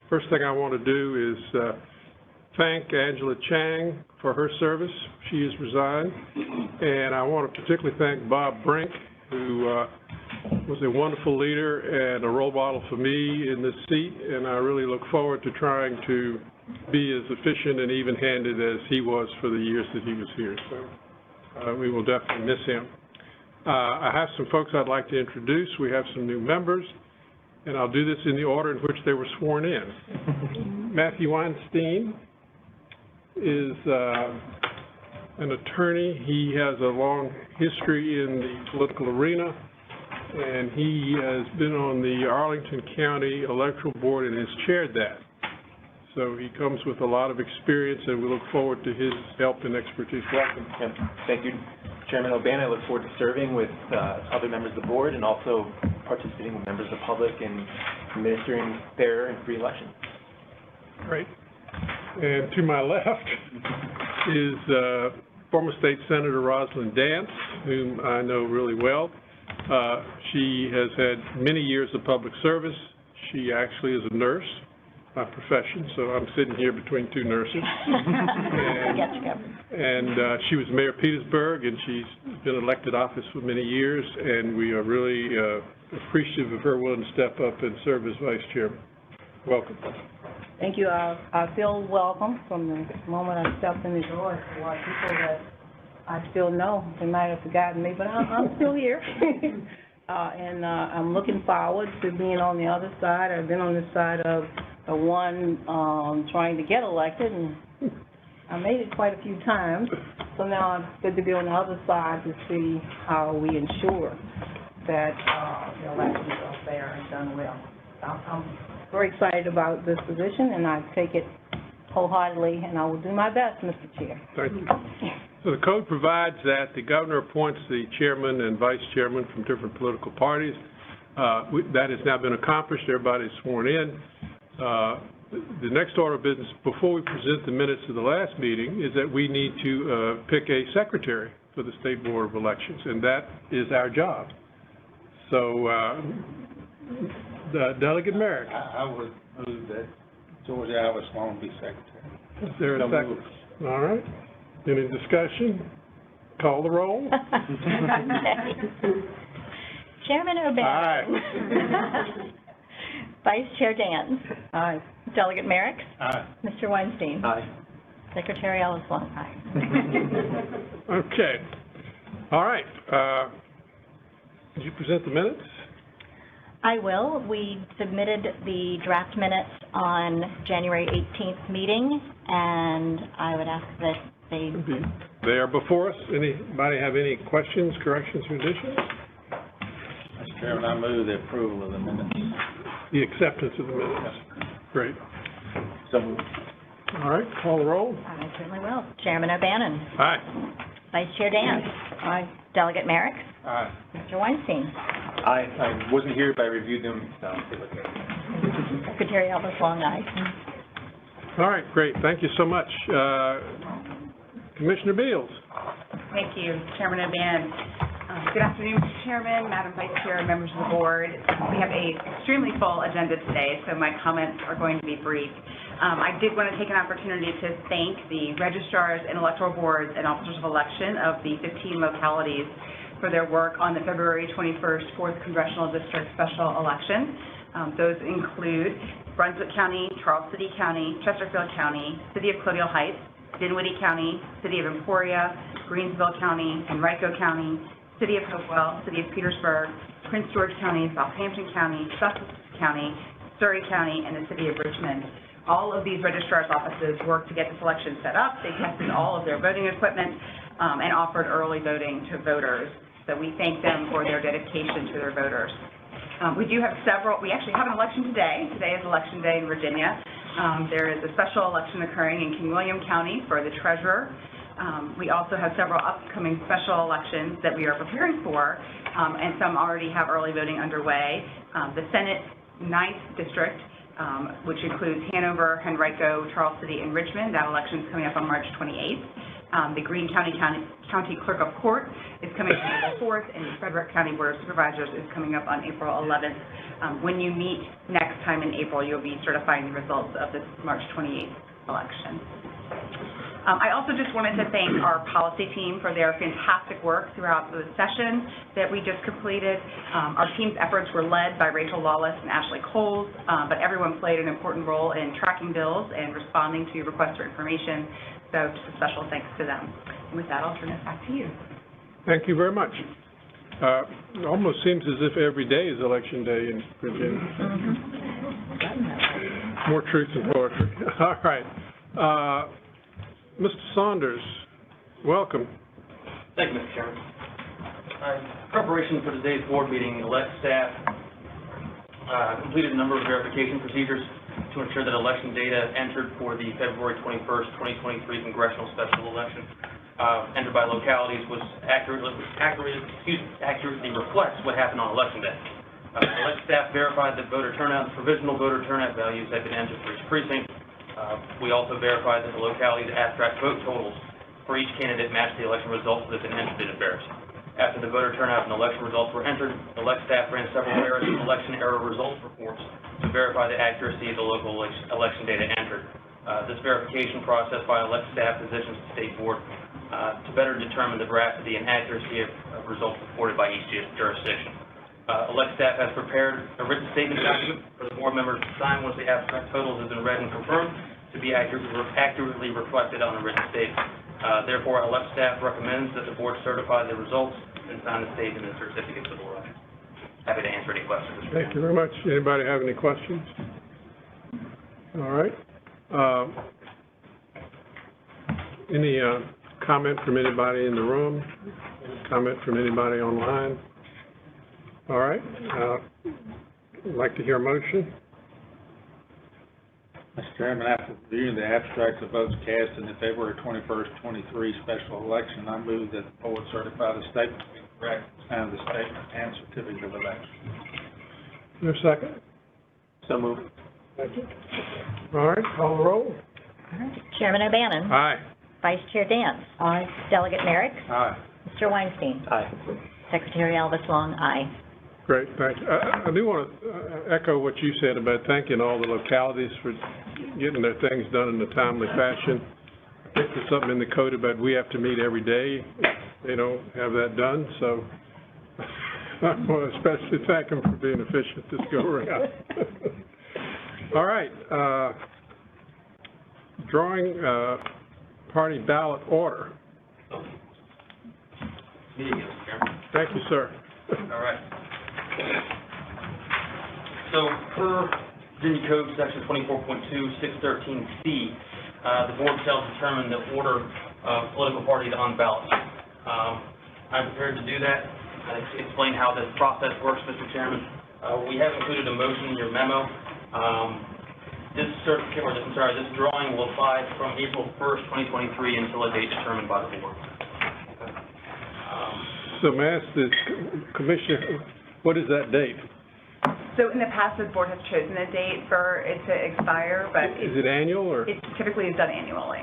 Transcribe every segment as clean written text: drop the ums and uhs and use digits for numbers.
First thing I want to do is thank Angela Chang for her service. She has resigned. And I want to particularly thank Bob Brink, who was a wonderful leader and a role model for me in this seat. And I really look forward to trying to be as efficient and even-handed as he was for the years that he was here. So we will definitely miss him. I have some folks I'd like to introduce. We have some new members, and I'll do this in the order in which they were sworn in. Matthew Weinstein is an attorney. He has a long history in the political arena, and he has been on the Arlington County Electoral Board and has chaired that. So he comes with a lot of experience, and we look forward to his help and expertise. Welcome. Yeah. Thank you, Chairman O'Bannon. I look forward to serving with other members of the board and also participating with members of the public in administering fair and free elections. Great. And to my left is former State Senator Rosalind Dance, whom I know really well. She has had many years of public service. She actually is a nurse by profession, so I'm sitting here between two nurses. And she was Mayor of Petersburg, and she's been elected office for many years, and we are really appreciative of her willing to step up and serve as Vice Chairman. Welcome. Thank you. I feel welcome from the moment I stepped in the door. There's a lot of people that I still know. They might have forgotten me, but I'm still here. And I'm looking forward to being on the other side. I've been on this side of the one trying to get elected, and I made it quite a few times. So now it's good to be on the other side to see how we ensure that the elections are fair and done well. I'm very excited about this position, and I take it wholeheartedly, and I will do my best, Mr. Chair. Thank you. So the code provides that the governor appoints the chairman and vice chairman from different political parties. That has now been accomplished. Everybody's sworn in. The next order of business, before we present the minutes of the last meeting, is that we need to pick a secretary for the State Board of Elections, and that is our job. So, Delegate Merrick. I would move that George Alvis Long be secretary. Is there a second? All right. Any discussion? Call the roll. Chairman O'Bannon. Aye. Vice Chair Dance. Aye. Delegate Merrick. Aye. Mr. Weinstein. Aye. Secretary Ellis Long. Aye. Okay. All right. Did you present the minutes? I will. We submitted the draft minutes on January 18th meeting, and I would ask that they are before us. Anybody have any questions, corrections, or additions? Mr. Chairman, I move the approval of the minutes. The acceptance of the minutes. Great. So, all right, call the roll. I certainly will. Chairman O'Bannon. Aye. Vice Chair Dance. Aye. Delegate Merrick. Aye. Mr. Weinstein. I wasn't here, but I reviewed them, so they look good. Secretary Ellis Long. Aye. All right, great. Thank you so much. Commissioner Beals. Thank you, Chairman O'Bannon. Good afternoon, Mr. Chairman, Madam Vice Chair, members of the board. We have an extremely full agenda today, so my comments are going to be brief. I did want to take an opportunity to thank the registrars and electoral boards and officers of election of the 15 localities for their work on the February 21st 4th Congressional District Special Election. Those include Brunswick County, Charles City County, Chesterfield County, City of Colonial Heights, Dinwiddie County, City of Emporia, Greensville County, Henrico County, City of Hopewell, City of Petersburg, Prince George County, Southampton County, Sussex County, Surrey County, and the City of Richmond. All of these registrars' offices worked to get this election set up. They tested all of their voting equipment and offered early voting to voters. So we thank them for their dedication to their voters. We actually have an election today. Today is Election Day in Virginia. There is a special election occurring in King William County for the treasurer. We also have several upcoming special elections that we are preparing for, and some already have early voting underway. The Senate 9th District, which includes Hanover, Henrico, Charles City, and Richmond. That election is coming up on March 28th. The Greene County Clerk of Court is coming on April 4th, and the Frederick County Board of Supervisors is coming up on April 11th. When you meet next time in April, you'll be certifying the results of this March 28th election. I also just wanted to thank our policy team for their fantastic work throughout the session that we just completed. Our team's efforts were led by Rachel Lawless and Ashley Coles, but everyone played an important role in tracking bills and responding to requests for information, so just a special thanks to them. And with that, I'll turn it back to you. Thank you very much. It almost seems as if every day is election day in Virginia. More truth than poetry. All right. Mr. Saunders, welcome. Thank you, Mr. Chairman. In preparation for today's board meeting, elect staff completed a number of verification procedures to ensure that election data entered for the February 21st, 2023 congressional special election entered by localities was accurately reflects what happened on election day. Elect staff verified that voter turnout, provisional voter turnout values had been entered for each precinct. We also verified that the locality's abstract vote totals for each candidate matched the election results that had been entered in advance. After the voter turnout and election results were entered, elect staff ran several election error results reports to verify the accuracy of the local election data entered. This verification process by elect staff positions the state board to better determine the veracity and accuracy of results reported by each jurisdiction. Elect staff has prepared a written statement document for the board members to sign once the abstract totals have been read and confirmed to be accurately reflected on the written statement. Therefore, elect staff recommends that the board certify the results and sign the statement and certificates of election. Happy to answer any questions. Thank you very much. Anybody have any questions? All right. Any comment from anybody in the room? Any comment from anybody online? All right. I'd like to hear a motion. Mr. Chairman, after reviewing the abstracts of votes cast in the February 21st, 23 special election, I move that the board certify the statement to be correct, sign the statement and certificate of election. Is there a second? So moved. Thank you. All right, call the roll. Chairman O'Bannon. Aye. Vice Chair Dance. Aye. Delegate Merrick. Aye. Mr. Weinstein. Aye. Secretary Elvis Long, aye. Great, thank you. I do want to echo what you said about thanking all the localities for getting their things done in a timely fashion. I think there's something in the code about we have to meet every day if they don't have that done, so I want to especially thank them for being efficient this go around. All right, drawing party ballot order. Meeting, Mr. Chairman. Thank you, sir. All right. So per Virginia Code Section 24.2, 613C, the board shall determine the order of political parties on ballots. I'm prepared to do that. Explain how this process works, Mr. Chairman. We have included a motion in your memo. This drawing will apply from April 1st, 2023 until a date determined by the board. So may I ask the Commissioner, what is that date? So in the past, the board has chosen a date for it to expire, but Is it annual, or? it typically is done annually.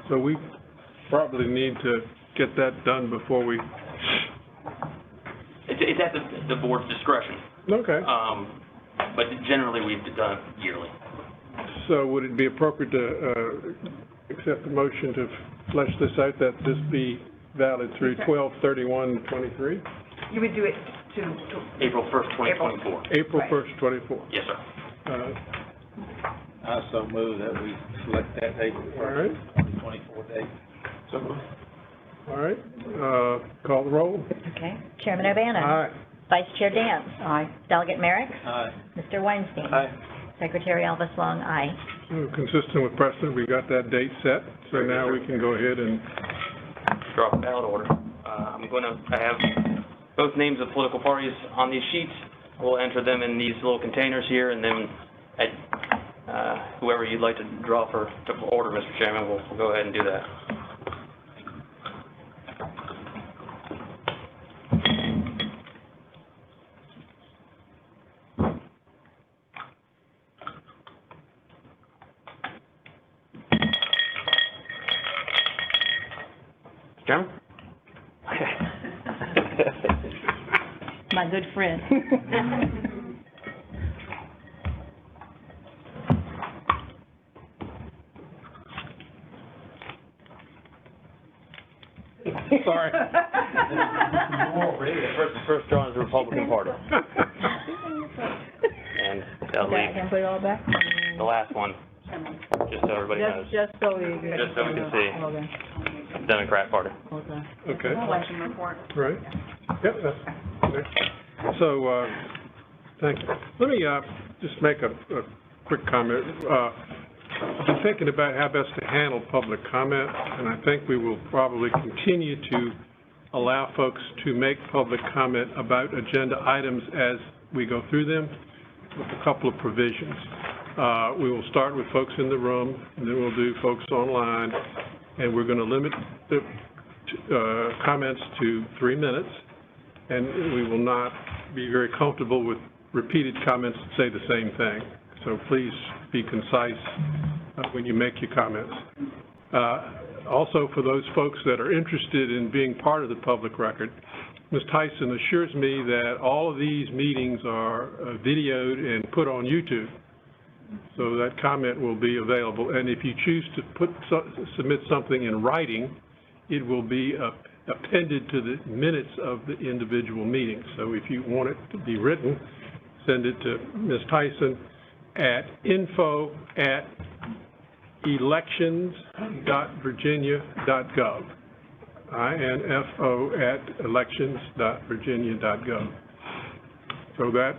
So we probably need to get that done before we, It's at the board's discretion, okay. but generally we've done it yearly. So would it be appropriate to accept the motion to flesh this out, that this be valid through 12/31/23? You would do it to April 1st, 2024. April Right. 1st, 24. Yes, sir. I so move that we select that date, All right, 2024 date. So moved. all right. Call the roll. Okay. Chairman O'Bannon. Aye. Vice Chair Dance. Aye. Delegate Merrick. Aye. Mr. Weinstein. Aye. Secretary Elvis Long, aye. So consistent with precedent, we got that date set, so now we can go ahead and, Draw a ballot order. I have both names of political parties on these sheets. We'll enter them in these little containers here, and then whoever you'd like to draw to order, Mr. Chairman, we'll go ahead and do that. my good friend. Sorry. The first drawing is the Republican Party. And that Okay, I leaves can put it all back? the last one, just so everybody knows, Just so we can. Just so we can see. Okay, Democrat Party. okay. Okay, Election report. right. Yep, that's, okay. So, thank you. Let me, just make a quick comment. I've been thinking about how best to handle public comment, and I think we will probably continue to allow folks to make public comment about agenda items as we go through them, with a couple of provisions. We will start with folks in the room, and then we'll do folks online, and we're going to limit the comments to 3 minutes, and we will not be very comfortable with repeated comments that say the same thing. So please be concise when you make your comments. Also, for those folks that are interested in being part of the public record, Ms. Tyson assures me that all of these meetings are videoed and put on YouTube, so that comment will be available. And if you choose to submit something in writing, it will be appended to the minutes of the individual meeting. So if you want it to be written, send it to Ms. Tyson at info@elections.virginia.gov. info@elections.virginia.gov. So that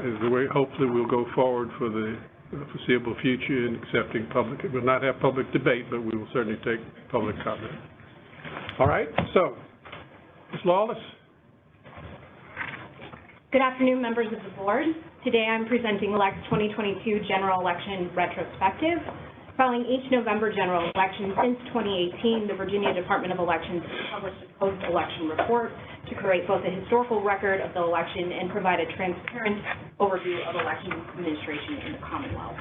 is the way, hopefully, we'll go forward for the foreseeable future in accepting public. We'll not have public debate, but we will certainly take public comment. All right, so, Ms. Lawless. Good afternoon, members of the board. Today I'm presenting Elect 2022 General Election Retrospective. Following each November general election since 2018, the Virginia Department of Elections has published a post-election report to create both a historical record of the election and provide a transparent overview of election administration in the Commonwealth.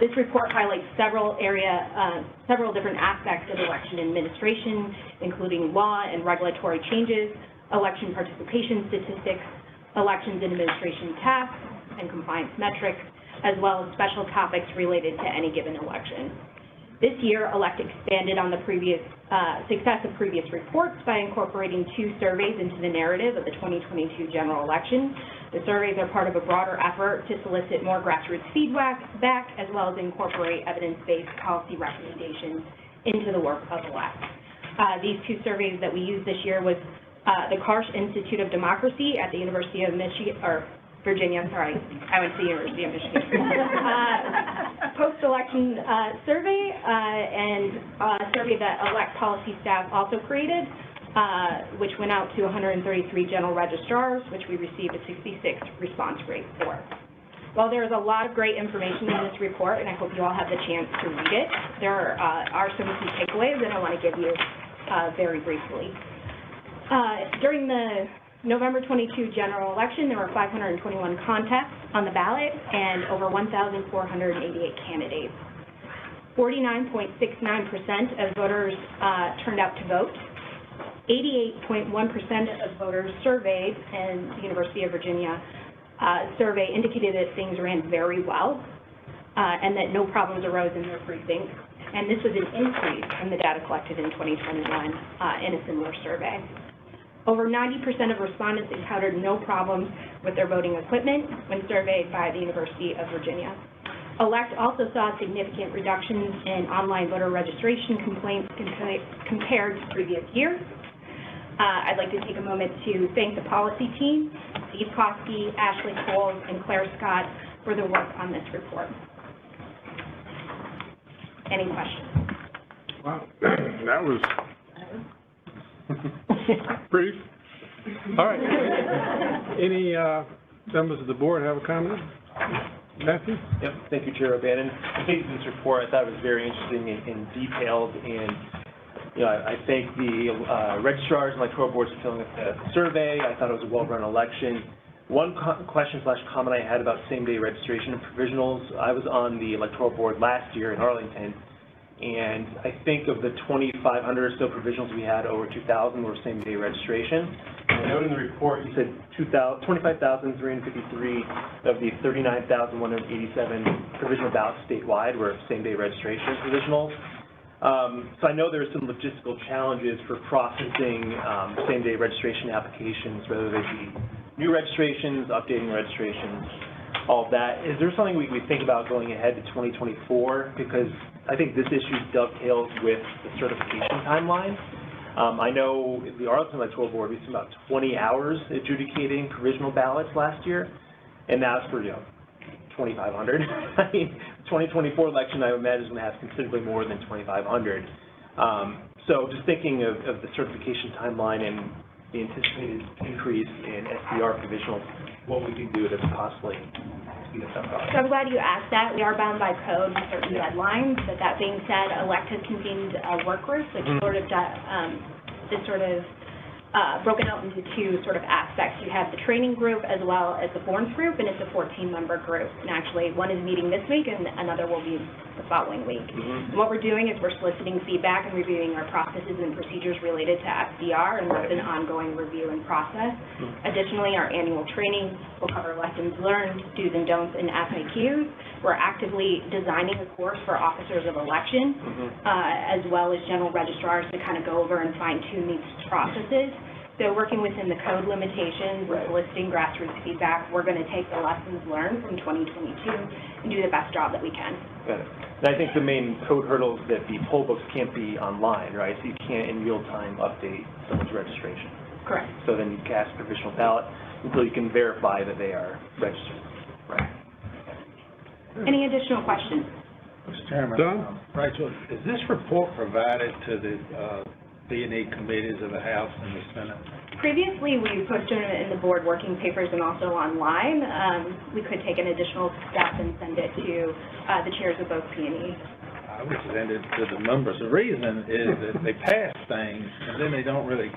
This report highlights several different aspects of election administration, including law and regulatory changes, election participation statistics, elections administration tasks and compliance metrics, as well as special topics related to any given election. This year, ELECT expanded on the success of previous reports by incorporating 2 surveys into the narrative of the 2022 general election. The surveys are part of a broader effort to solicit more grassroots feedback, as well as incorporate evidence-based policy recommendations into the work of ELECT. These 2 surveys that we used this year was the Karsh Institute of Democracy at the University of Virginia, sorry, I went to the University of Michigan. Post-election survey and a survey that ELECT policy staff also created, which went out to 133 general registrars, which we received a 66 response rate for. While there is a lot of great information in this report, and I hope you all have the chance to read it, there are some key takeaways that I want to give you very briefly. During the November 22 general election, there were 521 contests on the ballot and over 1,488 candidates. 49.69% of voters turned out to vote. 88.1% of voters surveyed in the University of Virginia survey indicated that things ran very well and that no problems arose in their precincts. And this was an increase from the data collected in 2021 in a similar survey. Over 90% of respondents encountered no problems with their voting equipment when surveyed by the University of Virginia. ELECT also saw significant reductions in online voter registration complaints compared to previous years. I'd like to take a moment to thank the policy team, Steve Kosky, Ashley Coles, and Claire Scott for their work on this report. Any questions? Wow, that was brief. All right. Any members of the board have a comment? Matthew? Yep, thank you, Chair O'Bannon. I think this report I thought was very interesting and detailed, and I thank the registrars and electoral boards for filling out the survey. I thought it was a well-run election. One question/comment I had about same-day registration and provisionals. I was on the electoral board last year in Arlington, and I think of the 2,500 or so provisionals we had, over 2,000 were same-day registration. And I note in the report, you said 25,353 of the 39,187 provisional ballots statewide were same-day registration provisionals. So I know there are some logistical challenges for processing same-day registration applications, whether they be new registrations, updating registrations, all of that. Is there something we think about going ahead to 2024? Because I think this issue dovetails with the certification timeline. I know the Arlington Electoral Board, we spent about 20 hours adjudicating provisional ballots last year, and that's for, 2,500. I mean, 2024 election, I imagine, is going to have considerably more than 2,500. So just thinking of the certification timeline and the anticipated increase in SDR provisionals, what we can do to possibly speed up that process. So I'm glad you asked that. We are bound by code with certain deadlines, but that being said, ELECT has convened a work group that is broken out into two sort of aspects. You have the training group as well as the forms group, and it's a 14-member group. And actually, one is meeting this week, and another will be the following week. And what we're doing is we're soliciting feedback and reviewing our processes and procedures related to SDR, and that's an ongoing review and process. Additionally, our annual training will cover lessons learned, do's and don'ts, and FAQs. We're actively designing a course for officers of election, as well as general registrars to kind of go over and fine-tune these processes. So working within the code limitations, soliciting grassroots feedback, we're going to take the lessons learned from 2022 and do the best job that we can. Got it. And I think the main code hurdle is that the poll books can't be online, right? So you can't in real time update someone's registration. Correct. So then you cast a provisional ballot until you can verify that they are registered. Right. Any additional questions? Mr. Chairman. Don? Rachel, is this report provided to the B&E committees of the House and the Senate? Previously, we posted it in the board working papers and also online. We could take an additional step and send it to the chairs of both P&E. I would send it to the members. The reason is that they pass things, and then they don't really,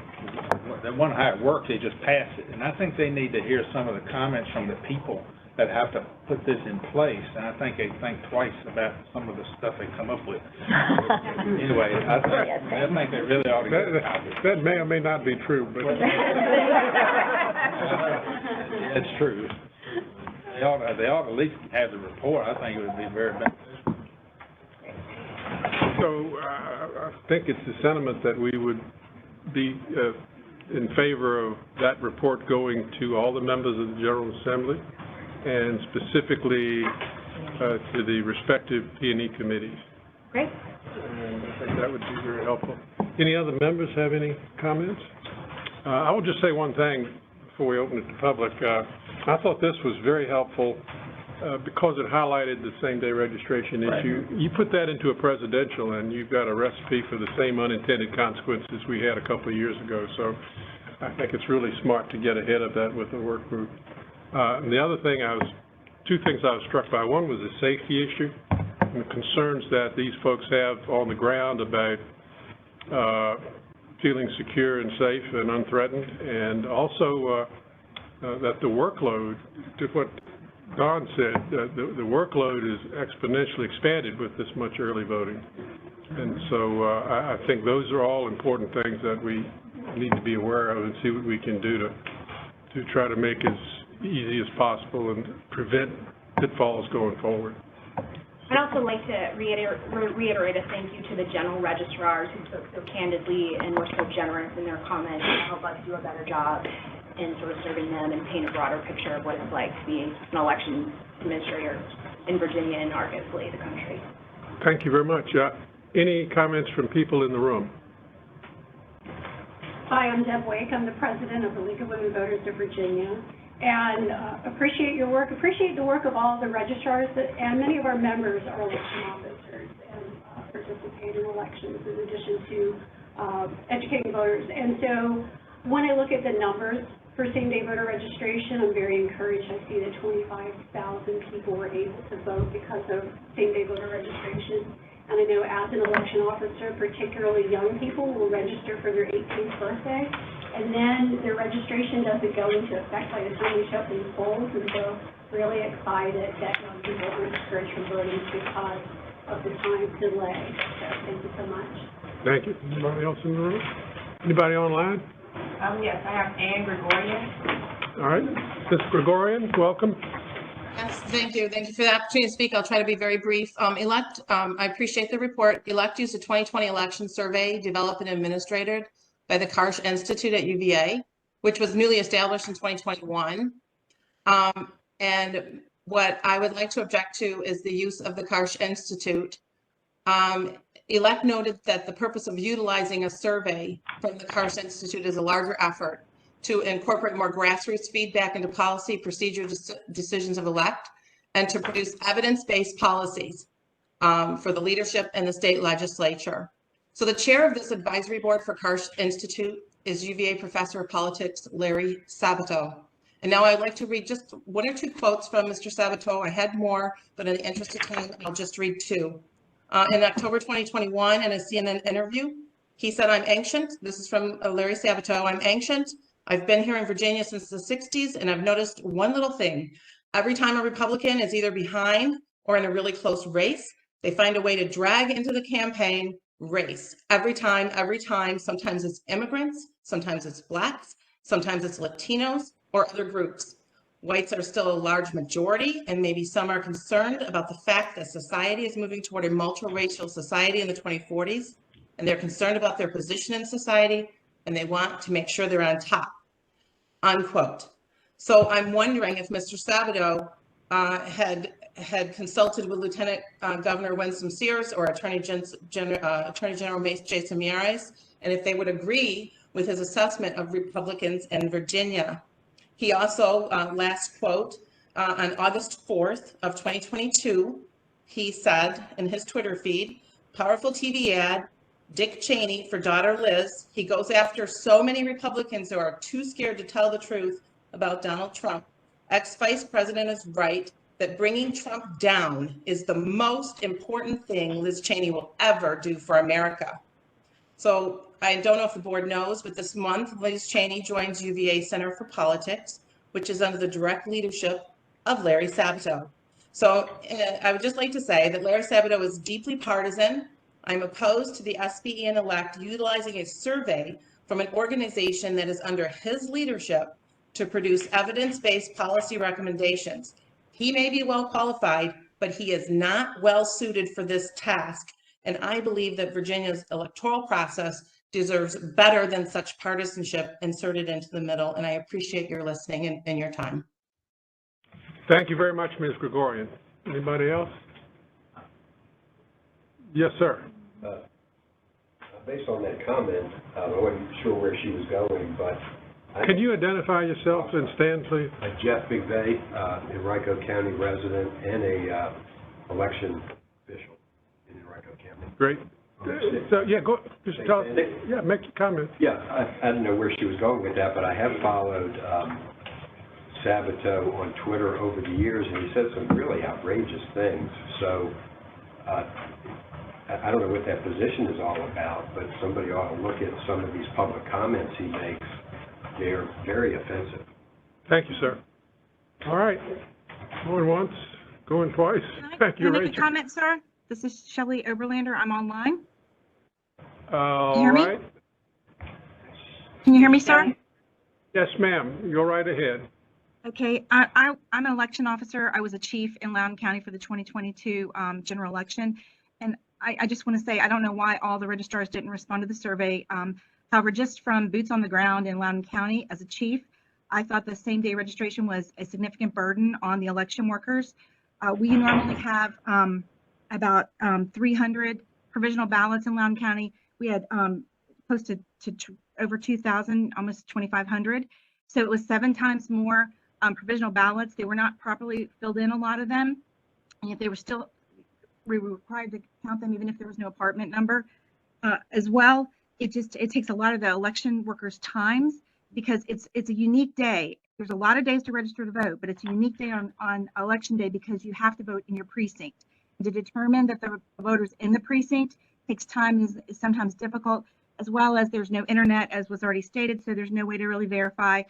they wonder how it works, they just pass it. And I think they need to hear some of the comments from the people that have to put this in place, and I think they think twice about some of the stuff they come up with. Anyway, I think they really ought to get a copy. That may or may not be true, but It's true. They ought to at least have the report. I think it would be very beneficial. so I think it's the sentiment that we would be in favor of that report going to all the members of the General Assembly, and specifically to the respective P&E committees. Great. And I think that would be very helpful. Any other members have any comments? I will just say one thing before we open it to public. I thought this was very helpful because it highlighted the same-day registration issue. You put that into a presidential, and you've got a recipe for the same unintended consequences we had a couple of years ago. So I think it's really smart to get ahead of that with the work group. And the other thing two things I was struck by. One was the safety issue and the concerns that these folks have on the ground about feeling secure and safe and unthreatened, and also that the workload, to what Don said, the workload is exponentially expanded with this much early voting. And so I think those are all important things that we need to be aware of and see what we can do to try to make as easy as possible and prevent pitfalls going forward. I'd also like to reiterate a thank you to the general registrars who spoke so candidly and were so generous in their comments to help us do a better job in sort of serving them and paint a broader picture of what it's like to be an election administrator in Virginia and arguably the country. Thank you very much. Any comments from people in the room? Hi, I'm Deb Wake. I'm the president of the League of Women Voters of Virginia, and appreciate your work, appreciate the work of all the registrars, and many of our members are election officers and participate in elections in addition to educating voters. And so when I look at the numbers for same-day voter registration, I'm very encouraged. I see that 25,000 people were able to vote because of same-day voter registration. And I know as an election officer, particularly young people will register for their 18th birthday, and then their registration doesn't go into effect by the time they show up in the polls, and so really excited that young people are discouraged from voting because of the time delay. So thank you so much. Thank you. Anybody else in the room? Anybody online? Yes, I have Ann Gregorian. All right, Ms. Gregorian, welcome. Yes, thank you. Thank you for the opportunity to speak. I'll try to be very brief. I appreciate the report. Elect used a 2020 election survey developed and administered by the Karsh Institute at UVA, which was newly established in 2021. And what I would like to object to is the use of the Karsh Institute. Elect noted that the purpose of utilizing a survey from the Karsh Institute is a larger effort to incorporate more grassroots feedback into policy, procedure, decisions of elect, and to produce evidence-based policies for the leadership and the state legislature. So the chair of this advisory board for Karsh Institute is UVA professor of politics, Larry Sabato. And now I'd like to read just one or two quotes from Mr. Sabato. I had more, but in the interest of time, I'll just read two. In October 2021, in a CNN interview, he said, "I'm ancient." This is from Larry Sabato. "I'm ancient. I've been here in Virginia since the 60s, and I've noticed one little thing. Every time a Republican is either behind or in a really close race, they find a way to drag into the campaign race. Every time. Sometimes it's immigrants, sometimes it's Blacks, sometimes it's Latinos or other groups. Whites are still a large majority, and maybe some are concerned about the fact that society is moving toward a multiracial society in the 2040s, and they're concerned about their position in society, and they want to make sure they're on top," unquote. So I'm wondering if Mr. Sabato had consulted with Lieutenant Governor Winsome Sears or Attorney General Jason Miyares, and if they would agree with his assessment of Republicans in Virginia. He also, last quote, on August 4th of 2022, he said in his Twitter feed, "Powerful TV ad, Dick Cheney for daughter Liz. He goes after so many Republicans who are too scared to tell the truth about Donald Trump. Ex-Vice President is right that bringing Trump down is the most important thing Liz Cheney will ever do for America." So I don't know if the board knows, but this month, Liz Cheney joins UVA Center for Politics, which is under the direct leadership of Larry Sabato. So I would just like to say that Larry Sabato is deeply partisan. I'm opposed to the SBE and elect utilizing a survey from an organization that is under his leadership to produce evidence-based policy recommendations. He may be well qualified, but he is not well suited for this task. And I believe that Virginia's electoral process deserves better than such partisanship inserted into the middle. And I appreciate your listening and your time. Thank you very much, Ms. Gregorian. Anybody else? Yes, sir. Based on that comment, I wasn't sure where she was going, but Can you identify yourself and stand, please? Jeff McVeigh, Henrico County resident and a election official in Henrico County. Great. So, yeah, go, just tell us, yeah, make your comment. Yeah, I don't know where she was going with that, but I have followed Sabato on Twitter over the years, and he said some really outrageous things. So I don't know what that position is all about, but somebody ought to look at some of these public comments he makes. They're very offensive. Thank you, sir. All right. Going once, going twice. Thank you, Can I Rachel. make a comment, sir? This is Shelley Oberlander. I'm online. All hear me? right. Can you hear me, sir? Yes, ma'am. Go right ahead. Okay. I'm an election officer. I was a chief in Loudoun County for the 2022 general election. And I just want to say, I don't know why all the registrars didn't respond to the survey. However, just from boots on the ground in Loudoun County as a chief, I thought the same day registration was a significant burden on the election workers. We normally have about 300 provisional ballots in Loudoun County. We had close to over 2,000, almost 2,500. So it was 7 times more provisional ballots. They were not properly filled in, a lot of them. And if they were still, we were required to count them even if there was no apartment number as well. It takes a lot of the election workers' times because it's a unique day. There's a lot of days to register to vote, but it's a unique day on election day because you have to vote in your precinct. To determine that the voters in the precinct takes time, is sometimes difficult, as well as there's no internet, as was already stated, so there's no way to really verify,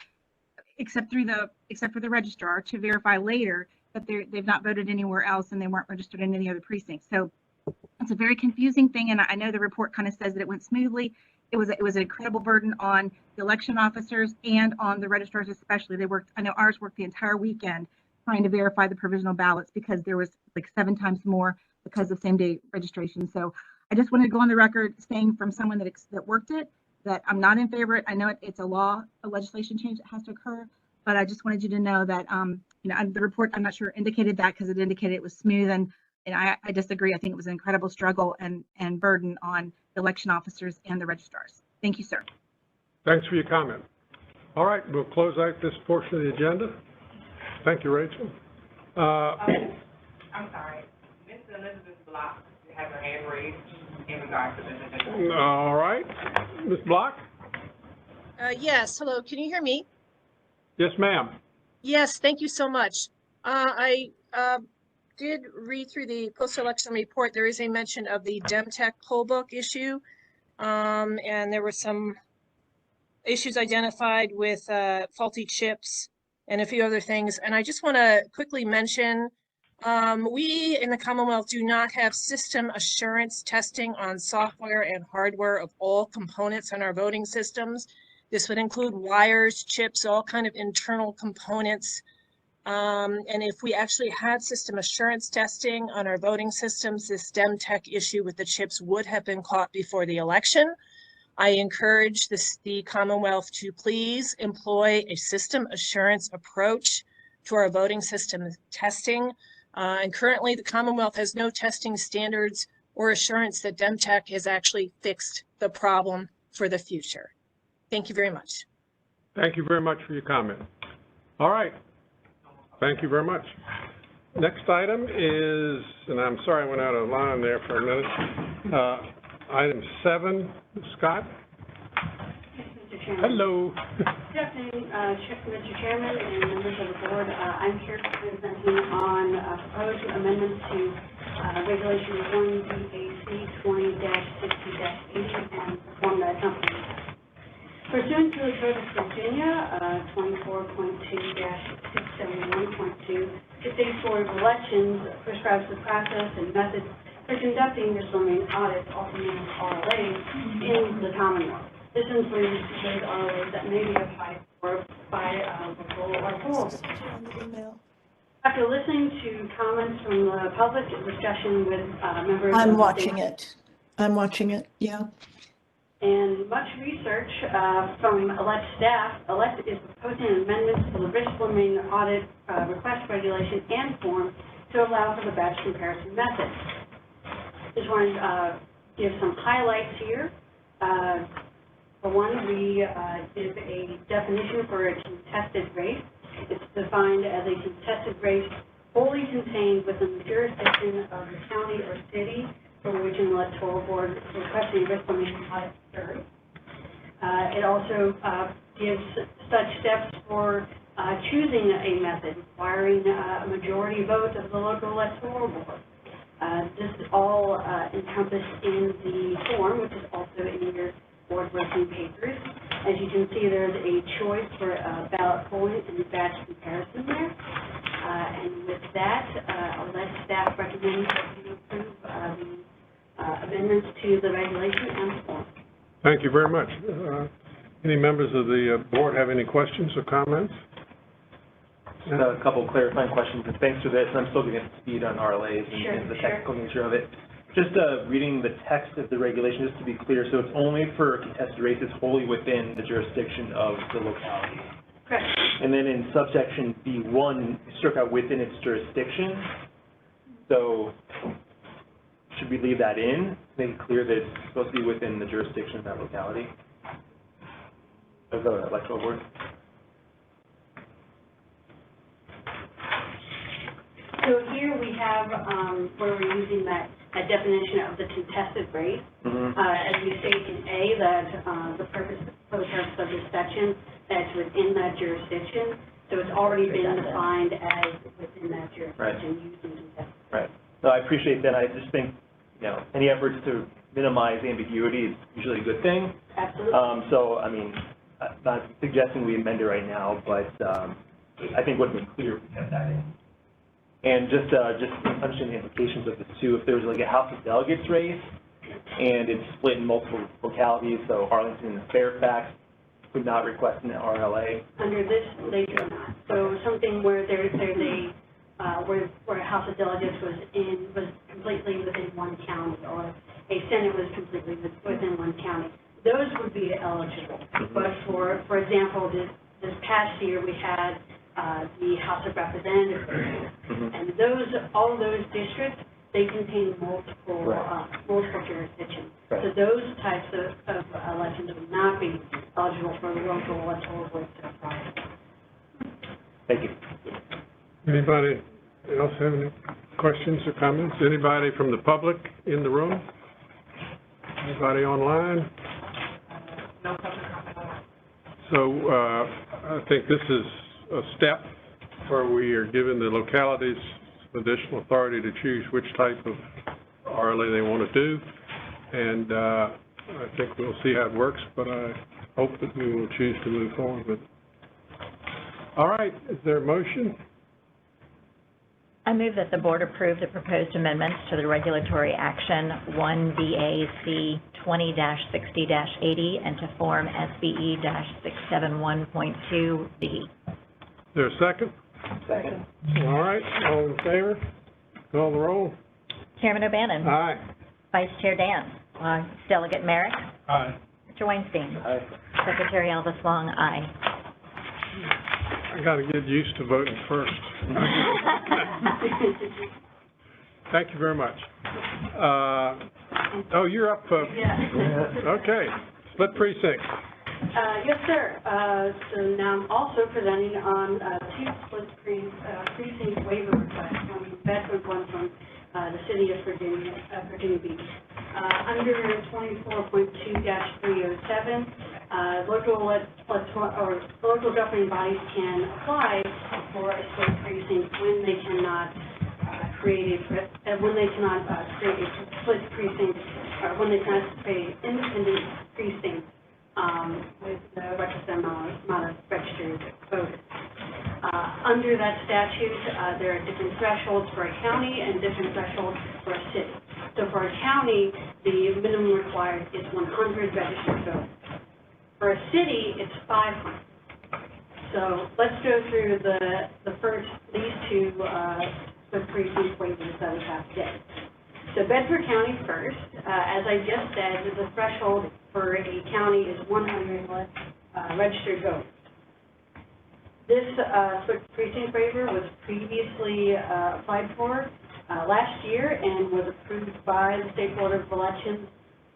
except for the registrar, to verify later that they've not voted anywhere else and they weren't registered in any other precinct. So it's a very confusing thing, and I know the report kind of says that it went smoothly. it was an incredible burden on the election officers and on the registrars especially. They worked, I know ours worked the entire weekend trying to verify the provisional ballots because there was like 7 times more because of same-day registration. So I just wanted to go on the record saying from someone that worked it, that I'm not in favor of it. I know it's a law, a legislation change that has to occur, but I just wanted you to know that, the report, I'm not sure indicated that because it indicated it was smooth, and I disagree. I think it was an incredible struggle and burden on the election officers and the registrars. Thank you, sir. Thanks for your comment. All right, we'll close out this portion of the agenda. Thank you, Rachel. I'm sorry, Ms. Elizabeth Block has her hand raised in regards to this agenda. All right, Ms. Block? Yes, hello, can you hear me? Yes, ma'am. Yes, thank you so much. I did read through the post-election report. There is a mention of the Demtech poll book issue, and there were some issues identified with faulty chips and a few other things. And I just want to quickly mention, we in the Commonwealth do not have system assurance testing on software and hardware of all components on our voting systems. This would include wires, chips, all kind of internal components. And if we actually had system assurance testing on our voting systems, this Demtech issue with the chips would have been caught before the election. I encourage the Commonwealth to please employ a system assurance approach to our voting system testing. And currently the Commonwealth has no testing standards or assurance that Demtech has actually fixed the problem for the future. Thank you very much. Thank you very much for your comment. All right. Thank you very much. Next item is, and I'm sorry I went out of line there for a minute, item 7, Scott. Mr. Chairman. Hello. Good afternoon, Mr. Chairman and members of the board. I'm here presenting on proposed amendments to Regulation 1 BAC 20-60-80 and perform that company. Pursuant to the Code of Virginia, 24.2-671.2, the State Board of Elections prescribes the process and methods for conducting disciplinary audits, also known as RLAs, in the Commonwealth. This includes those RLAs that may be applied for by local or board. After listening to comments from the public, discussion with members I'm watching it, yeah. And much research from ELECT staff, ELECT is proposing amendments to the disciplinary audit request regulation and form to allow for the batch comparison method. Just wanted to give some highlights here. For one, we did a definition for a contested race. It's defined as a contested race wholly contained within the jurisdiction of the county or city for which an electoral board requesting a disciplinary audit occurs. It also gives such steps for choosing a method, requiring a majority vote of the local electoral board. This is all encompassed in the form, which is also in your board working papers. As you can see, there's a choice for ballot polling and batch comparison there. And with that, ELECT staff recommends that you approve the amendments to the regulation and form. Thank you very much. Any members of the board have any questions or comments? Just a couple clarifying questions, and thanks for this. I'm still getting up to speed on RLAs and the technical nature of it. Just reading the text of the regulation, just to be clear, so it's only for contested races wholly within the jurisdiction of the locality. Correct. And then in subsection B1, struck out within its jurisdiction. So should we leave that in, make it clear that it's supposed to be within the jurisdiction of that locality, of the electoral board? So here we have where we're using that definition of the contested race. As we state in A, that for the purpose of this section, that's within that jurisdiction. So it's already been defined as within that jurisdiction using contested. Right. So I appreciate that. I just think, any efforts to minimize ambiguity is usually a good thing. Absolutely. So, I mean, I'm not suggesting we amend it right now, but I think what would be clear if we kept that in. And just understand the implications of this too. If there was like a House of Delegates race, and it's split in multiple localities, so Arlington and Fairfax would not request an RLA. Under this, they do not. So something where there's where a House of Delegates was completely within one county, or a Senate was completely within one county, those would be eligible. But for example, this past year, we had the House of Representatives, and all those districts, they contain multiple jurisdictions. Right. So those types of elections would not be eligible for the local electoral voice process. Thank you. Anybody else have any questions or comments? Anybody from the public in the room? Anybody online? No public comment. So, I think this is a step where we are giving the localities additional authority to choose which type of RLA they want to do. And, I think we'll see how it works, but I hope that we will choose to move forward with it. All right, is there a motion? I move that the board approve the proposed amendments to the regulatory action 1BAC 20-60-80 and to form SBE-671.2B. Is there a second? Second. All right, all in favor? Call the roll. Chairman O'Bannon. Aye. Vice Chair Dan. Aye. Delegate Merrick. Aye. Mr. Weinstein. Aye. Secretary Elvis Long, aye. I got to get used to voting first. Thank you very much. Oh, you're up. Okay, split precinct. Yes, sir. So now I'm also presenting on two split precinct waiver requests, one from Bedford, one from the city of Virginia Beach. Under 24.2-307, local governing bodies can apply for a split precinct when they cannot create a split precinct, or when they cannot create independent precincts with the requisite amount of registered voters. Under that statute, there are different thresholds for a county and different thresholds for a city. So for a county, the minimum required is 100 registered voters. For a city, it's 500. So let's go through these two split precinct waivers that we have today. So Bedford County first, as I just said, the threshold for a county is 100 registered voters. This split precinct waiver was previously applied for last year and was approved by the State Board of Elections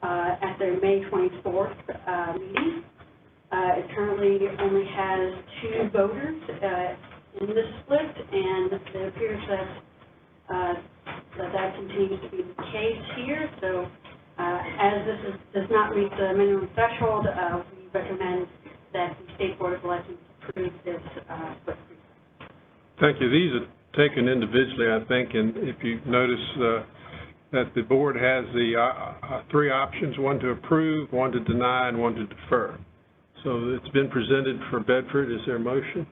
at their May 24th meeting. It currently only has 2 voters in the split, and it appears that that continues to be the case here. So as this does not meet the minimum threshold, we recommend that the State Board of Elections approve this split. Thank you. These are taken individually, I think, and if you notice that the board has the 3 options, one to approve, one to deny, and one to defer. So it's been presented for Bedford. Is there a motion?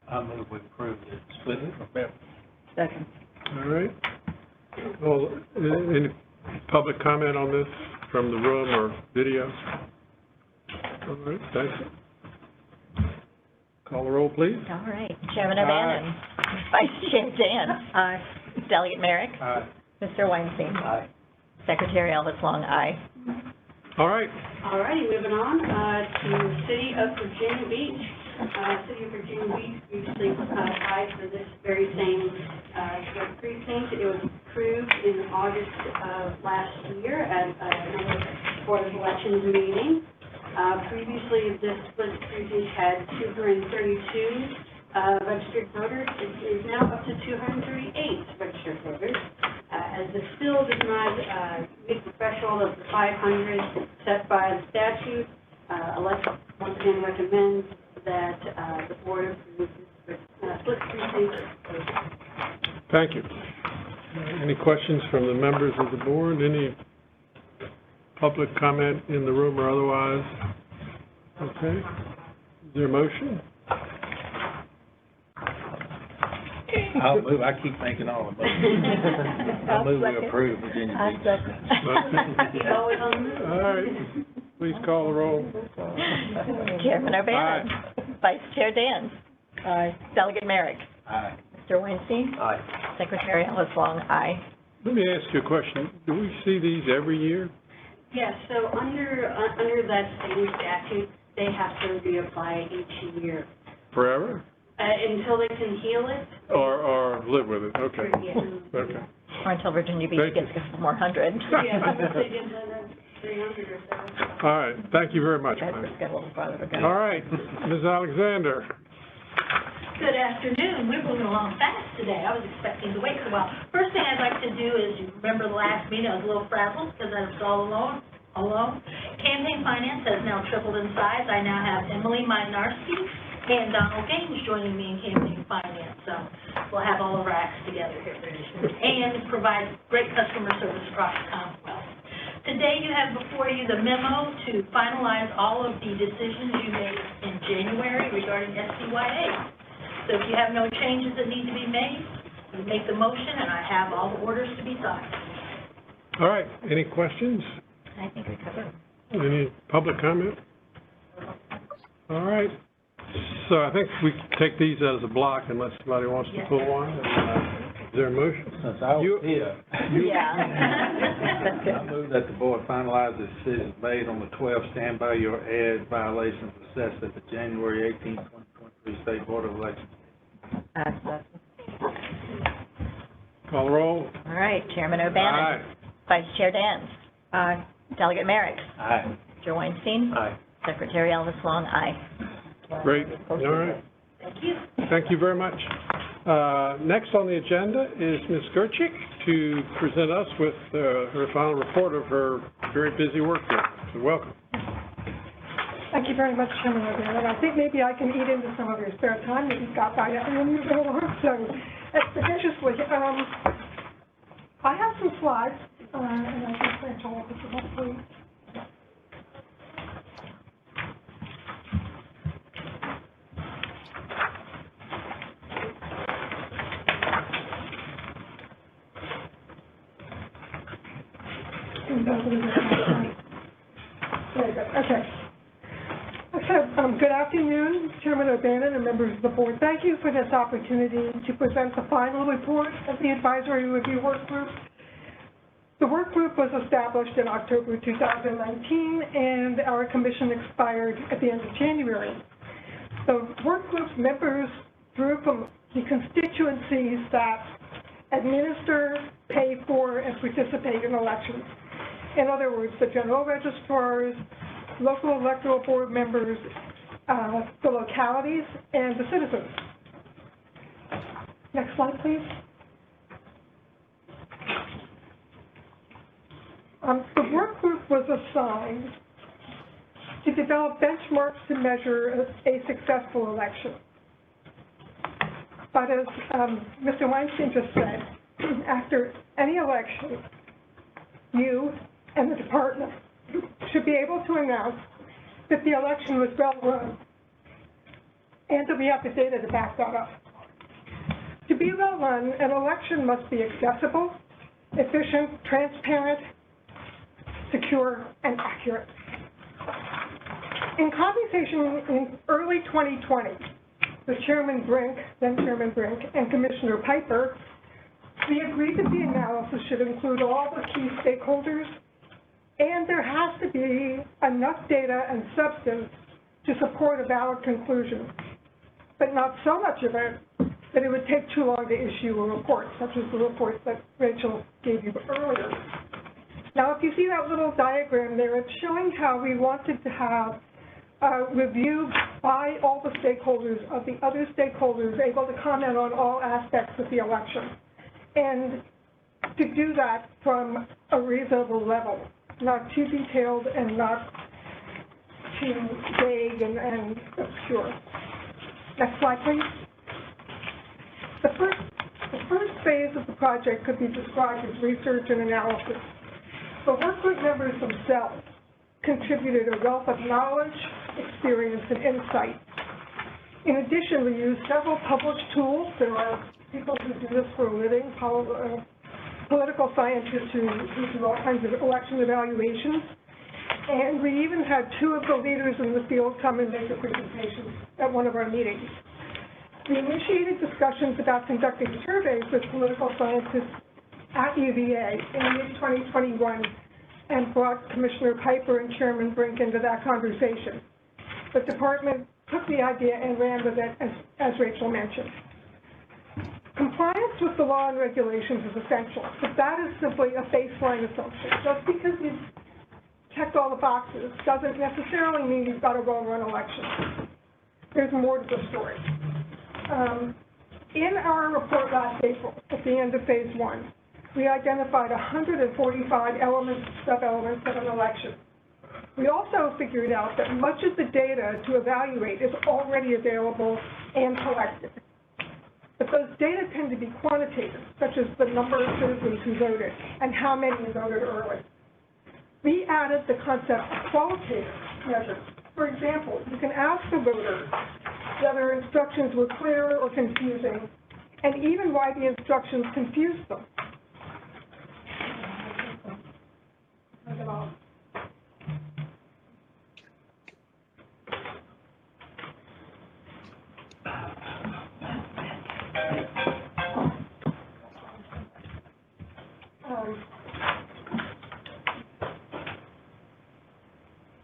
I move we approve the split for Bedford. Second. All right. Well, any public comment on this from the room or video? All right, thank you. Call the roll, please. All right. Chairman O'Bannon. Vice Chair Dan. Aye. Delegate Merrick. Aye. Mr. Weinstein. Aye. Secretary Elvis Long, aye. All right. All righty, moving on to the City of Virginia Beach. City of Virginia Beach recently applied for this very same split precinct. It was approved in August of last year at another Board of Elections meeting. Previously, this split precinct had 232 registered voters. It is now up to 238 registered voters. As this still does not meet the threshold of the 500 set by the statute, Election once again recommends that the board approve this split precinct. Thank you. Any questions from the members of the board? Any public comment in the room or otherwise? Okay. Is there a motion? I'll move, I keep thinking all of it. I'll move we approve Virginia Beach. All right, please call the roll. Chairman O'Bannon. Vice Chair Dan. Aye. Delegate Merrick. Aye. Mr. Weinstein. Aye. Secretary Ellis Long, aye. Let me ask you a question. Do we see these every year? Yes, so under that same statute, they have to reapply each year, Forever? until they can heal it. Or live with it? Okay. Yeah. Okay. Or until Virginia Beach Thank gets you. a couple more hundred. Yeah, they did that, 300 or so. All right, thank you very much, Guys, ma'am. let's get a little farther to go. All right, Ms. Alexander. Good afternoon. We're moving along fast today. I was expecting to wait for a while. First thing I'd like to do is, you remember the last meeting, I was a little frazzled because I was all alone. Campaign finance has now tripled in size. I now have Emily Mynarski and Donald Gaines joining me in campaign finance. So we'll have all of our acts together here pretty soon and provide great customer service across the Commonwealth. Today you have before you the memo to finalize all of the decisions you made in January regarding SCYA. So if you have no changes that need to be made, you make the motion, and I have all the orders to be signed. All right, any questions? I think we covered. Any public comment? All right, so I think we can take these as a block unless somebody wants to pull one. Is there a motion? Since I was here. Yeah. I move that the board finalize the decisions made on the 12 stand by your ad violations assessed at the January 18, 2023 State Board of Elections. Call the roll. All right, Chairman O'Bannon. Aye. Vice Chair Dan. Aye. Delegate Merrick. Aye. Mr. Weinstein. Aye. Secretary Elvis Long, aye. Great, all right. Thank you. Thank you very much. Next on the agenda is Ms. Gerchik to present us with her final report of her very busy work day. So welcome. Thank you very much, Chairman O'Bannon. I think maybe I can eat into some of your spare time that you've got by everyone you've been on, so expeditiously. I have some slides, and I can print all of this up for you. Okay. So, good afternoon, Chairman O'Bannon and members of the board. Thank you for this opportunity to present the final report of the Advisory Review Work Group. The work group was established in October 2019, and our commission expired at the end of January. The work group's members drew from the constituencies that administer, pay for, and participate in elections. In other words, the general registrars, local electoral board members, the localities, and the citizens. Next slide, please. The work group was assigned to develop benchmarks to measure a successful election. But as Mr. Weinstein just said, after any election, you and the department should be able to announce that the election was well run and that we have the data to back that up. To be well run, an election must be accessible, efficient, transparent, secure, and accurate. In conversation in early 2020, with Chairman Brink, then Chairman Brink, and Commissioner Piper, we agreed that the analysis should include all the key stakeholders, and there has to be enough data and substance to support a valid conclusion, but not so much of it that it would take too long to issue a report, such as the report that Rachel gave you earlier. Now, if you see that little diagram there, it's showing how we wanted to have review by all the stakeholders of the other stakeholders able to comment on all aspects of the election, and to do that from a reasonable level, not too detailed and not too vague and obscure. Next slide, please. The first phase of the project could be described as research and analysis. The work group members themselves contributed a wealth of knowledge, experience, and insight. In addition, we used several published tools. There are people who do this for a living, political scientists who do all kinds of election evaluations. And we even had two of the leaders in the field come and make a presentation at one of our meetings. We initiated discussions about conducting surveys with political scientists at UVA in mid-2021 and brought Commissioner Piper and Chairman Brink into that conversation. The department took the idea and ran with it, as Rachel mentioned. Compliance with the law and regulations is essential, but that is simply a baseline assumption. Just because you've checked all the boxes doesn't necessarily mean you've got a well-run election. There's more to the story. In our report last April, at the end of phase one, we identified 145 elements, sub-elements of an election. We also figured out that much of the data to evaluate is already available and collected. But those data tend to be quantitative, such as the number of citizens who voted and how many voted early. We added the concept of qualitative measures. For example, you can ask the voter whether instructions were clear or confusing, and even why the instructions confused them.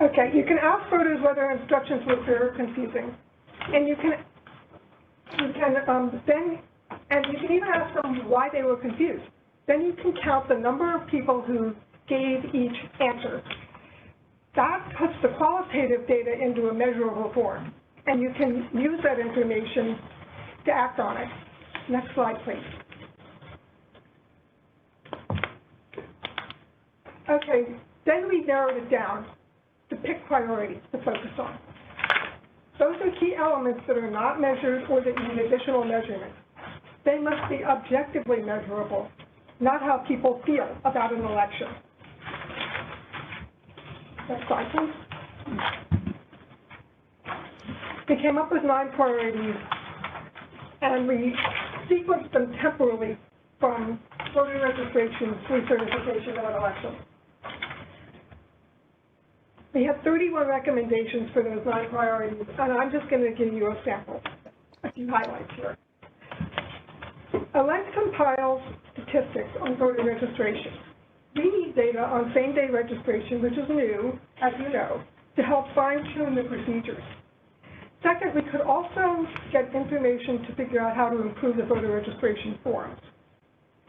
Okay, you can ask voters whether instructions were clear or confusing, and you can even ask them why they were confused. Then you can count the number of people who gave each answer. That puts the qualitative data into a measurable form, and you can use that information to act on it. Next slide, please. Okay, then we narrowed it down to pick priorities to focus on. Those are key elements that are not measured or that need additional measurement. They must be objectively measurable, not how people feel about an election. Next slide, please. We came up with 9 priorities, and we sequenced them temporally from voter registration, recertification of an election. We have 31 recommendations for those 9 priorities, and I'm just going to give you a sample, a few highlights here. Elect compiles statistics on voter registration. We need data on same-day registration, which is new, as you know, to help fine-tune the procedures. Second, we could also get information to figure out how to improve the voter registration forms,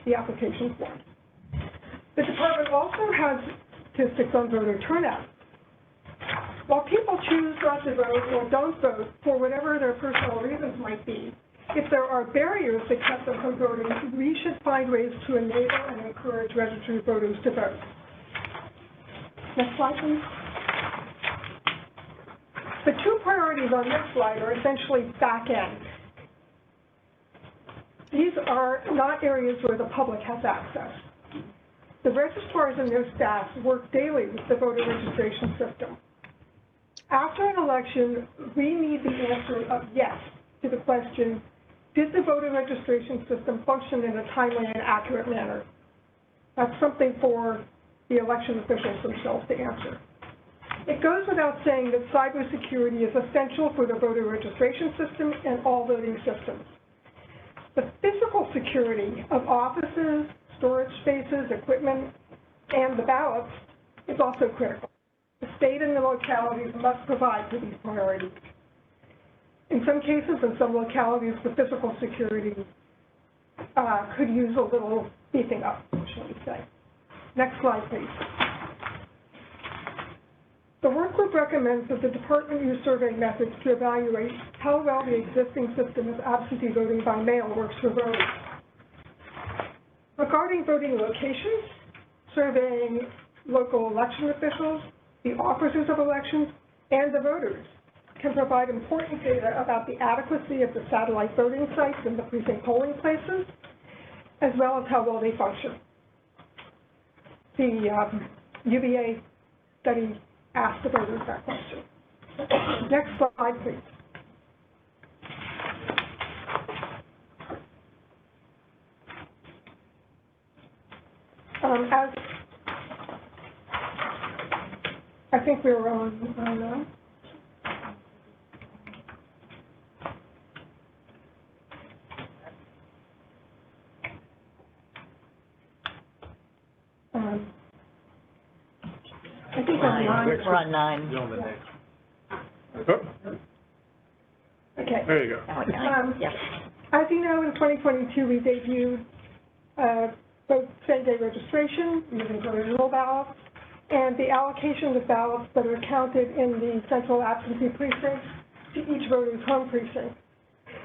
the application forms. The department also has statistics on voter turnout. While people choose not to vote or don't vote for whatever their personal reasons might be, if there are barriers that keep them from voting, we should find ways to enable and encourage registered voters to vote. Next slide, please. The 2 priorities on this slide are essentially back-end. These are not areas where the public has access. The registrars and their staff work daily with the voter registration system. After an election, we need the answer of yes to the question, did the voter registration system function in a timely and accurate manner? That's something for the election officials themselves to answer. It goes without saying that cybersecurity is essential for the voter registration system and all voting systems. The physical security of offices, storage spaces, equipment, and the ballots is also critical. The state and the localities must provide for these priorities. In some cases, in some localities, the physical security could use a little beefing up, shall we say. Next slide, please. The work group recommends that the department use survey methods to evaluate how well the existing system of absentee voting by mail works for voters. Regarding voting locations, surveying local election officials, the officers of elections, and the voters can provide important data about the adequacy of the satellite voting sites and the precinct polling places, as well as how well they function. The UVA study asked the voters that question. Next slide, please. As I think we were on I think we're on We're on 9. You're on the next. Oh, Okay. there you go. Now we're 9. Yep. As you know, in 2022, we debuted both same-day registration using provisional ballots and the allocation of ballots that are counted in the central absentee precinct to each voter's home precinct.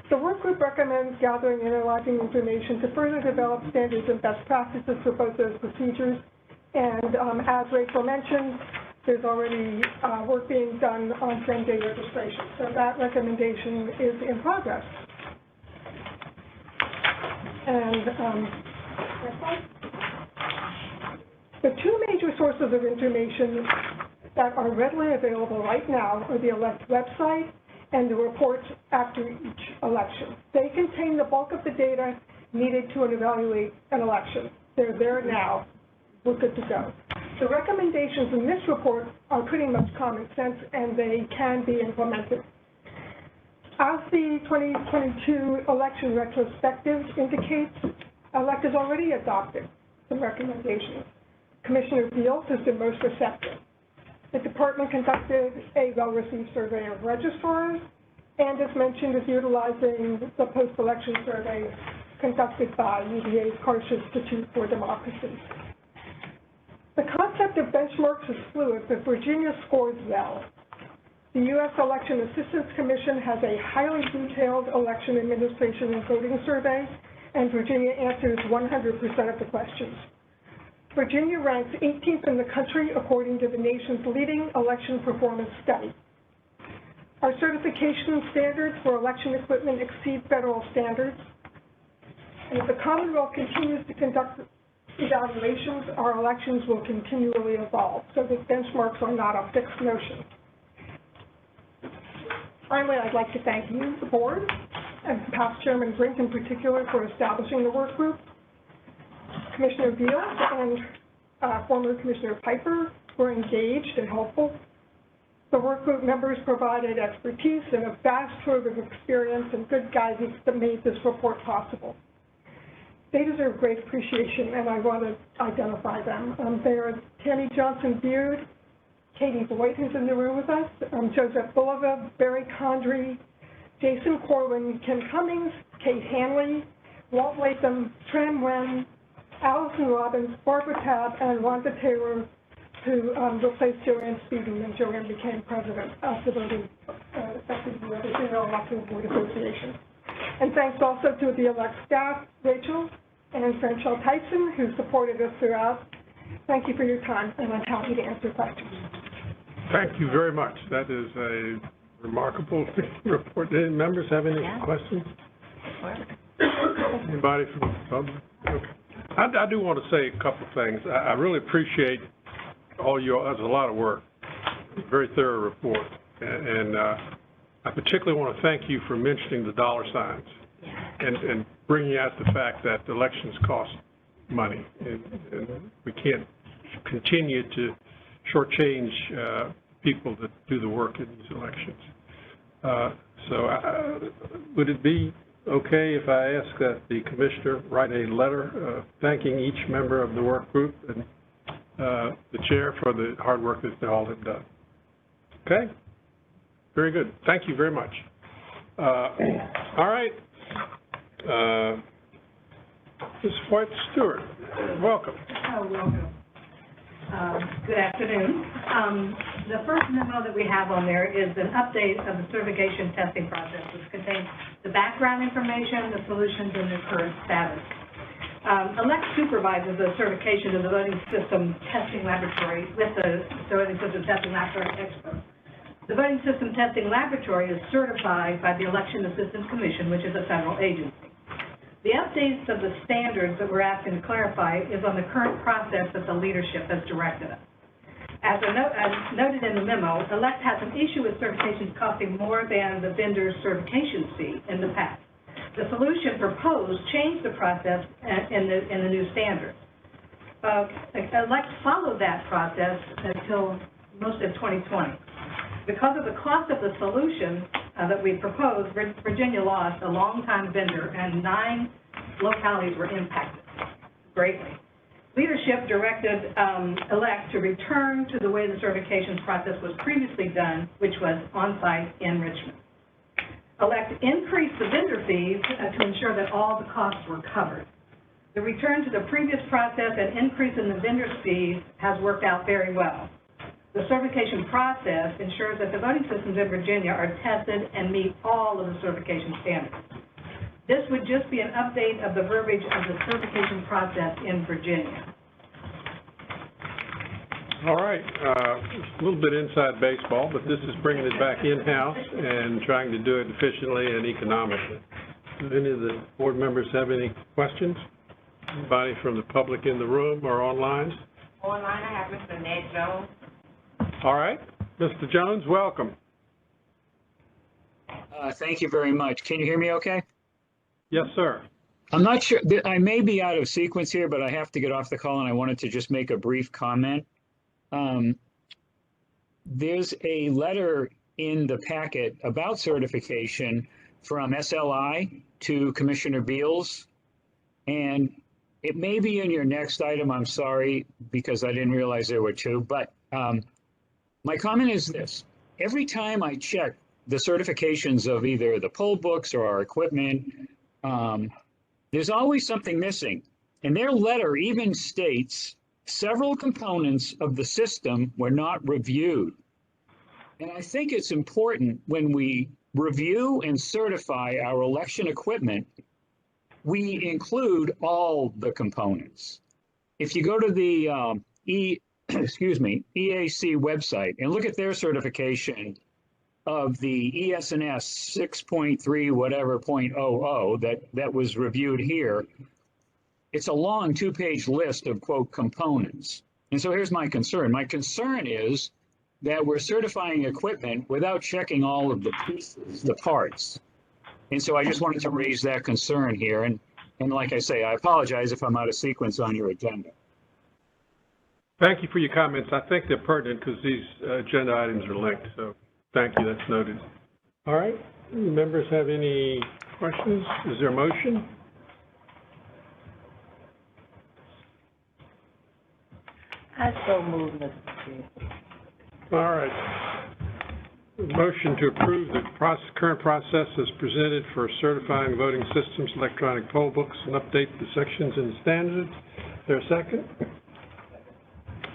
The work group recommends gathering and analyzing information to further develop standards and best practices for both those procedures. And as Rachel mentioned, there's already work being done on same-day registration. So that recommendation is in progress. And next slide. The two major sources of information that are readily available right now are the ELECT website and the reports after each election. They contain the bulk of the data needed to evaluate an election. They're there now. We're good to go. The recommendations in this report are pretty much common sense, and they can be implemented. As the 2022 election retrospective indicates, ELECT has already adopted some recommendations. Commissioner Beals has been most receptive. The department conducted a well-received survey of registrars, and as mentioned, is utilizing the post-election survey conducted by UVA's Karsh Institute for Democracy. The concept of benchmarks is fluid, but Virginia scores well. The U.S. Election Assistance Commission has a highly detailed election administration and voting survey, and Virginia answers 100% of the questions. Virginia ranks 18th in the country according to the nation's leading election performance study. Our certification standards for election equipment exceed federal standards. And if the Commonwealth continues to conduct evaluations, our elections will continually evolve, so that benchmarks are not a fixed notion. Finally, I'd like to thank you, the board, and past Chairman Brink in particular, for establishing the work group. Commissioner Beals and former Commissioner Piper were engaged and helpful. The work group members provided expertise and a vast trove of experience and good guidance that made this report possible. They deserve great appreciation, and I want to identify them. They are Tammy Johnson-Beard, Katie Boyd, who's in the room with us, Joseph Bulova, Barry Condry, Jason Corwin, Ken Cummings, Kate Hanley, Walt Latham, Tran Wen, Allison Robbins, Barbara Tabb, and Rhonda Taylor, who replaced Joanne Speeden, and Joanne became president of the voting, effectively, the Virginia Election Board Association. And thanks also to the ELECT staff, Rachel and Franchelle Tyson, who supported us throughout. Thank you for your time, and I'm happy to answer questions. Thank you very much. That is a remarkable report. Any members have any questions? Anybody from the public? Okay. I do want to say a couple of things. I really appreciate all your, that's a lot of work, very thorough report. And I particularly want to thank you for mentioning the dollar signs and bringing out the fact that elections cost money. And we can't continue to shortchange people that do the work in these elections. Would it be okay if I ask that the commissioner write a letter thanking each member of the work group and the chair for the hard work that they all have done? Okay? Very good. Thank you very much. All right. Ms. White Stewart, welcome. Oh, welcome. Good afternoon. The first memo that we have on there is an update of the certification testing process, which contains the background information, the solutions, and the current status. ELECT supervises the certification of the voting system testing laboratory with the voting system testing laboratory experts. The voting system testing laboratory is certified by the Election Assistance Commission, which is a federal agency. The updates of the standards that we're asking to clarify is on the current process that the leadership has directed us. As noted in the memo, ELECT has an issue with certifications costing more than the vendor's certification fee in the past. The solution proposed changed the process in the new standards. elect followed that process until most of 2020. Because of the cost of the solution that we proposed, Virginia lost a longtime vendor, and 9 localities were impacted greatly. Leadership directed elect to return to the way the certification process was previously done, which was on-site in Richmond. Elect increased the vendor fees to ensure that all the costs were covered. The return to the previous process and increase in the vendor's fees has worked out very well. The certification process ensures that the voting systems in Virginia are tested and meet all of the certification standards. This would just be an update of the verbiage of the certification process in Virginia. All right, a little bit inside baseball, but this is bringing it back in-house and trying to do it efficiently and economically. Do any of the board members have any questions? Anybody from the public in the room or online? Online, I have Mr. Ned Jones. All right, Mr. Jones, welcome. Thank you very much. Can you hear me okay? Yes, sir. I'm not sure, I may be out of sequence here, but I have to get off the call and I wanted to just make a brief comment. There's a letter in the packet about certification from SLI to Commissioner Beals, and it may be in your next item. I'm sorry, because I didn't realize there were 2, but my comment is this. Every time I check the certifications of either the poll books or our equipment, there's always something missing. And their letter even states several components of the system were not reviewed. And I think it's important when we review and certify our election equipment, we include all the components. If you go to the EAC website and look at their certification of the ES&S 6.3 whatever .00 that was reviewed here, it's a long 2-page list of, quote, components. And so here's my concern. My concern is that we're certifying equipment without checking all of the pieces, the parts. And so I just wanted to raise that concern here. And like I say, I apologize if I'm out of sequence on your agenda. Thank you for your comments. I think they're pertinent because these agenda items are linked. So thank you, that's noted. All right, members have any questions? Is there a motion? I so move, Mr. Chair. All right. Motion to approve the current process as presented for certifying voting systems, electronic poll books, and update the sections and standards. Is there a second?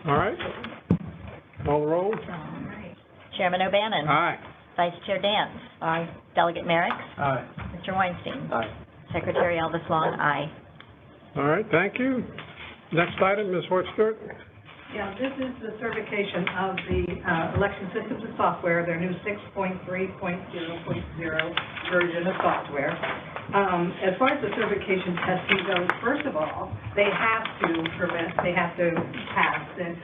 All right. Call the roll. Chairman O'Bannon. Aye. Vice Chair Dance. Aye. Delegate Merrick. Aye. Mr. Weinstein. Aye. Secretary Elvis Long. Aye. All right, thank you. Next item, Ms. Horstert. Yeah, this is the certification of the election systems and software, their new 6.3.0.0 version of software. As far as the certification testing goes, first of all, they have to pass the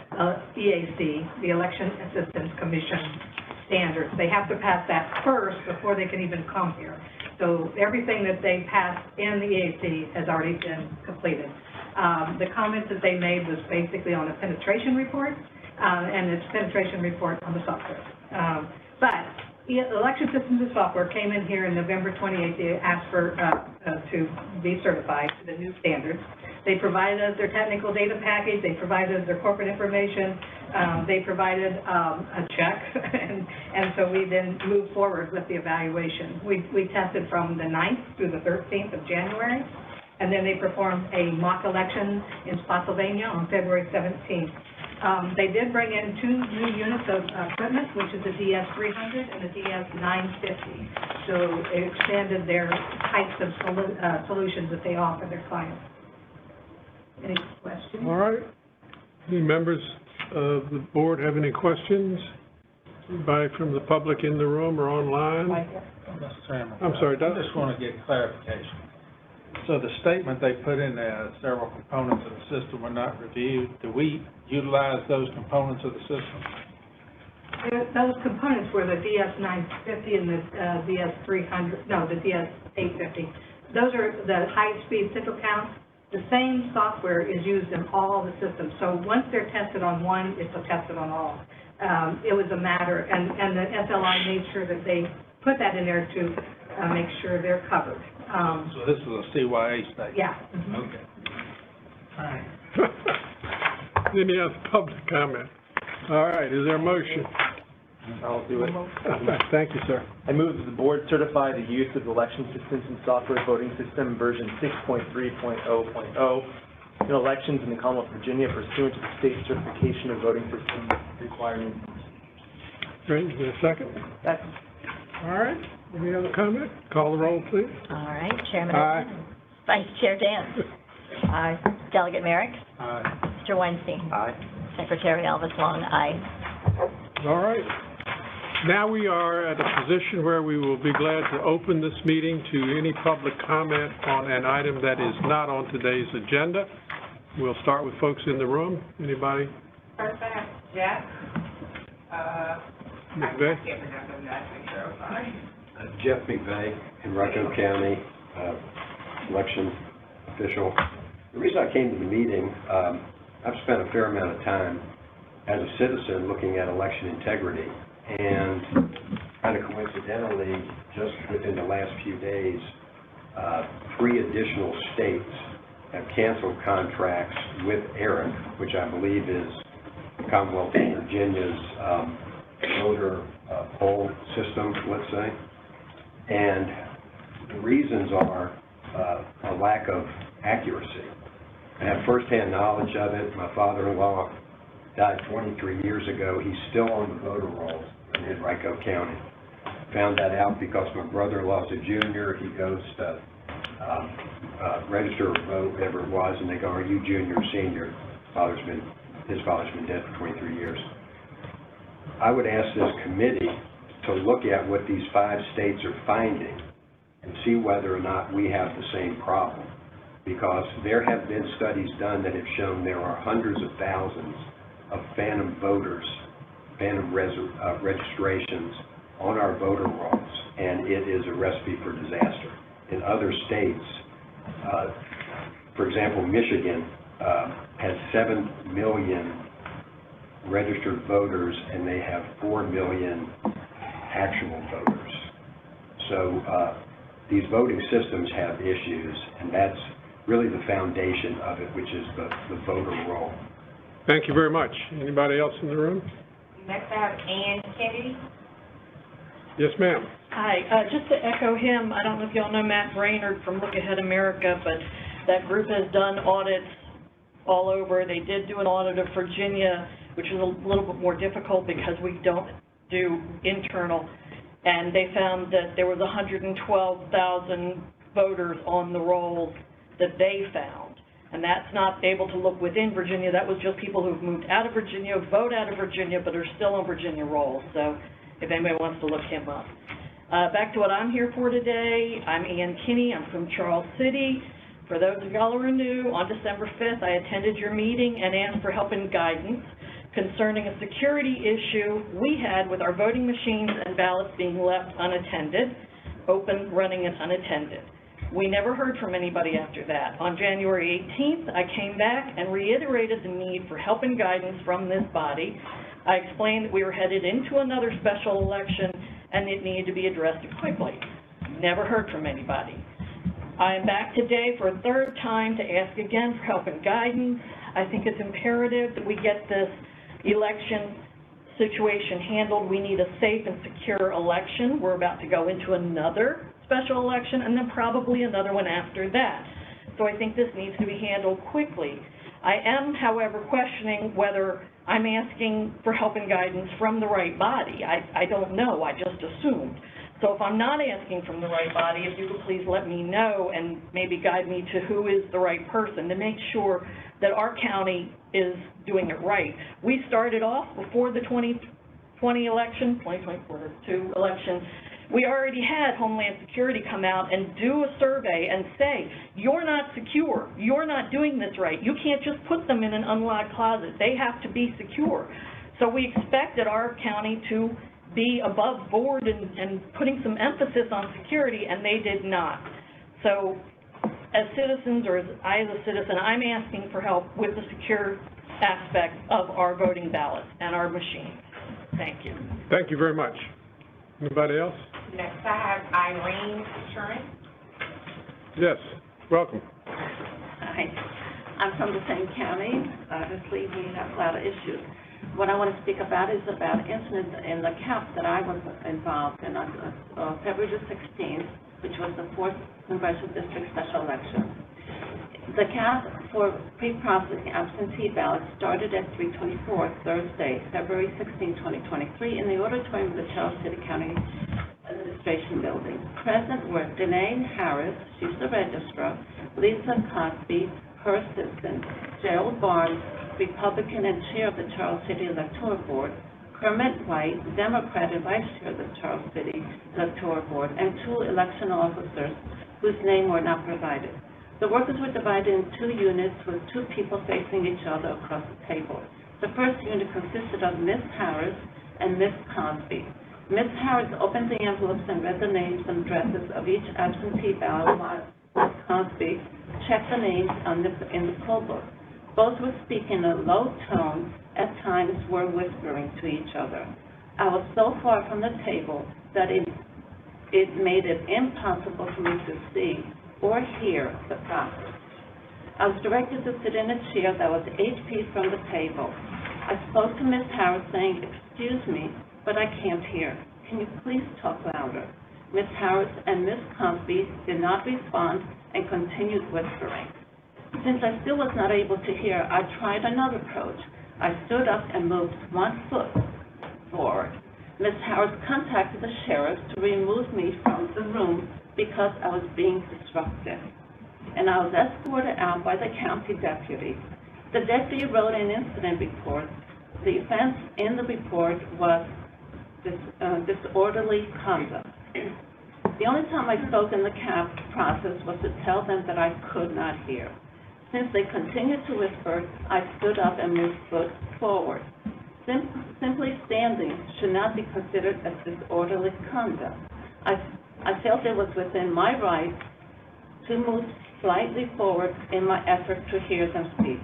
EAC, the Election Assistance Commission standards. They have to pass that first before they can even come here. So everything that they passed in the EAC has already been completed. The comments that they made was basically on a penetration report, and its penetration report on the software. But the election systems and software came in here in November 28th. They asked for to be certified to the new standards. They provided us their technical data package. They provided us their corporate information. They provided a check, and so we then moved forward with the evaluation. We tested from the 9th through the 13th of January. And then they performed a mock election in Spotsylvania on February 17th. They did bring in 2 new units of equipment, which is the DS300 and the DS950. So it expanded their types of solutions that they offer their clients. Any questions? All right. Any members of the board have any questions? Anybody from the public in the room or online? Mr. Chairman. I'm sorry, I just want to get clarification. So the statement they put in there, several components of the system were not reviewed. Do we utilize those components of the system? Those components were the DS950 and the DS300, no, the DS850. Those are the high-speed signal counts the same software is used in all the systems. So once they're tested on one, it's tested on all. It was a matter, and the SLI made sure that they put that in there to make sure they're covered. So this is a CYA state? Yeah. Okay. All right. Any other public comment? All right, is there a motion? I'll do it. Thank you, sir. I move that the board certify the use of election systems and software voting system version 6.3.0.0 in elections in the Commonwealth of Virginia pursuant to the state certification of voting system requirements. Great, is there a second? Second. All right, any other comment? Call the roll, please. All right, Chairman Aye. O'Brien. Vice Chair Dance. Aye. Delegate Merrick. Aye. Mr. Weinstein. Aye. Secretary Elvis Long, aye. All right. Now we are at a position where we will be glad to open this meeting to any public comment on an item that is not on today's agenda. We'll start with folks in the room. Anybody? First I have Jeff, McVeigh? I can't pronounce his last name, so sorry. Jeff McVeigh in Rocco County, election official. The reason I came to the meeting, I've spent a fair amount of time as a citizen looking at election integrity, and kind of coincidentally, just within the last few days, 3 additional states have canceled contracts with ERIC, which I believe is Commonwealth of Virginia's voter poll system, let's say. And the reasons are a lack of accuracy. I have firsthand knowledge of it. My father-in-law died 23 years ago. He's still on the voter rolls in Henrico County. Found that out because my brother-in-law's a junior. He goes to register or vote, whatever it was, and they go, "Are you junior or senior?" His father's been dead for 23 years. I would ask this committee to look at what these 5 states are finding and see whether or not we have the same problem. Because there have been studies done that have shown there are hundreds of thousands of phantom voters, phantom registrations on our voter rolls, and it is a recipe for disaster. In other states, for example, Michigan has 7 million registered voters, and they have 4 million actual voters. So these voting systems have issues, and that's really the foundation of it, which is the voter roll. Thank you very much. Anybody else in the room? Next I have Ann Kennedy. Yes, ma'am. Hi, just to echo him, I don't know if y'all know Matt Brainerd from Look Ahead America, but that group has done audits all over. They did do an audit of Virginia, which is a little bit more difficult because we don't do internal, and they found that there was 112,000 voters on the rolls that they found. And that's not able to look within Virginia. That was just people who've moved out of Virginia, vote out of Virginia, but are still on Virginia rolls. So if anybody wants to look him up. Back to what I'm here for today. I'm Ann Kinney. I'm from Charles City. For those of y'all who are new, on December 5th, I attended your meeting and asked for help and guidance concerning a security issue we had with our voting machines and ballots being left unattended, open, running, and unattended. We never heard from anybody after that. On January 18th, I came back and reiterated the need for help and guidance from this body. I explained that we were headed into another special election and it needed to be addressed quickly. Never heard from anybody. I am back today for a 3rd time to ask again for help and guidance. I think it's imperative that we get this election situation handled. We need a safe and secure election. We're about to go into another special election and then probably another one after that. So I think this needs to be handled quickly. I am, however, questioning whether I'm asking for help and guidance from the right body. I don't know, I just assumed. So if I'm not asking from the right body, if you could please let me know and maybe guide me to who is the right person to make sure that our county is doing it right. We started off before the 2020 election, 2022 election, we already had Homeland Security come out and do a survey and say, you're not secure, you're not doing this right, you can't just put them in an unlocked closet, they have to be secure. So we expected our county to be above board and putting some emphasis on security, and they did not. So as citizens, or as I as a citizen, I'm asking for help with the secure aspect of our voting ballots and our machines. Thank you. Thank you very much. Anybody else? Next, I have Irene Shurin. Yes, welcome. Hi, I'm from the same county. Obviously, we have a lot of issues. What I want to speak about is about incidents in the CAP that I was involved in on February the 16th, which was the 4th Congressional District Special Election. The CAP for pre-processing absentee ballots started at 3:24 Thursday, February 16, 2023, in the auditorium of the Charles City County Administration Building. Present were Danae Harris, she's the registrar, Lisa Cosby, her assistant, Gerald Barnes, Republican and chair of the Charles City Electoral Board, Kermit White, Democrat and vice chair of the Charles City Electoral Board, and 2 election officers whose name were not provided. The workers were divided in 2 units with 2 people facing each other across the table. The first unit consisted of Ms. Harris and Ms. Cosby. Ms. Harris opened the envelopes and read the names and addresses of each absentee ballot, while Ms. Cosby checked the names in the poll book. Both were speaking in a low tone, at times were whispering to each other. I was so far from the table that it made it impossible for me to see or hear the process. I was directed to sit in a chair that was 8 feet from the table. I spoke to Ms. Harris saying, "Excuse me, but I can't hear. Can you please talk louder?" Ms. Harris and Ms. Cosby did not respond and continued whispering. Since I still was not able to hear, I tried another approach. I stood up and moved 1 foot forward. Ms. Harris contacted the sheriff to remove me from the room because I was being disruptive, and I was escorted out by the county deputy. The deputy wrote an incident report. The offense in the report was disorderly conduct. The only time I spoke in the CAP process was to tell them that I could not hear. Since they continued to whisper, I stood up and moved foot forward. Simply standing should not be considered as disorderly conduct. I felt it was within my right to move slightly forward in my effort to hear them speak.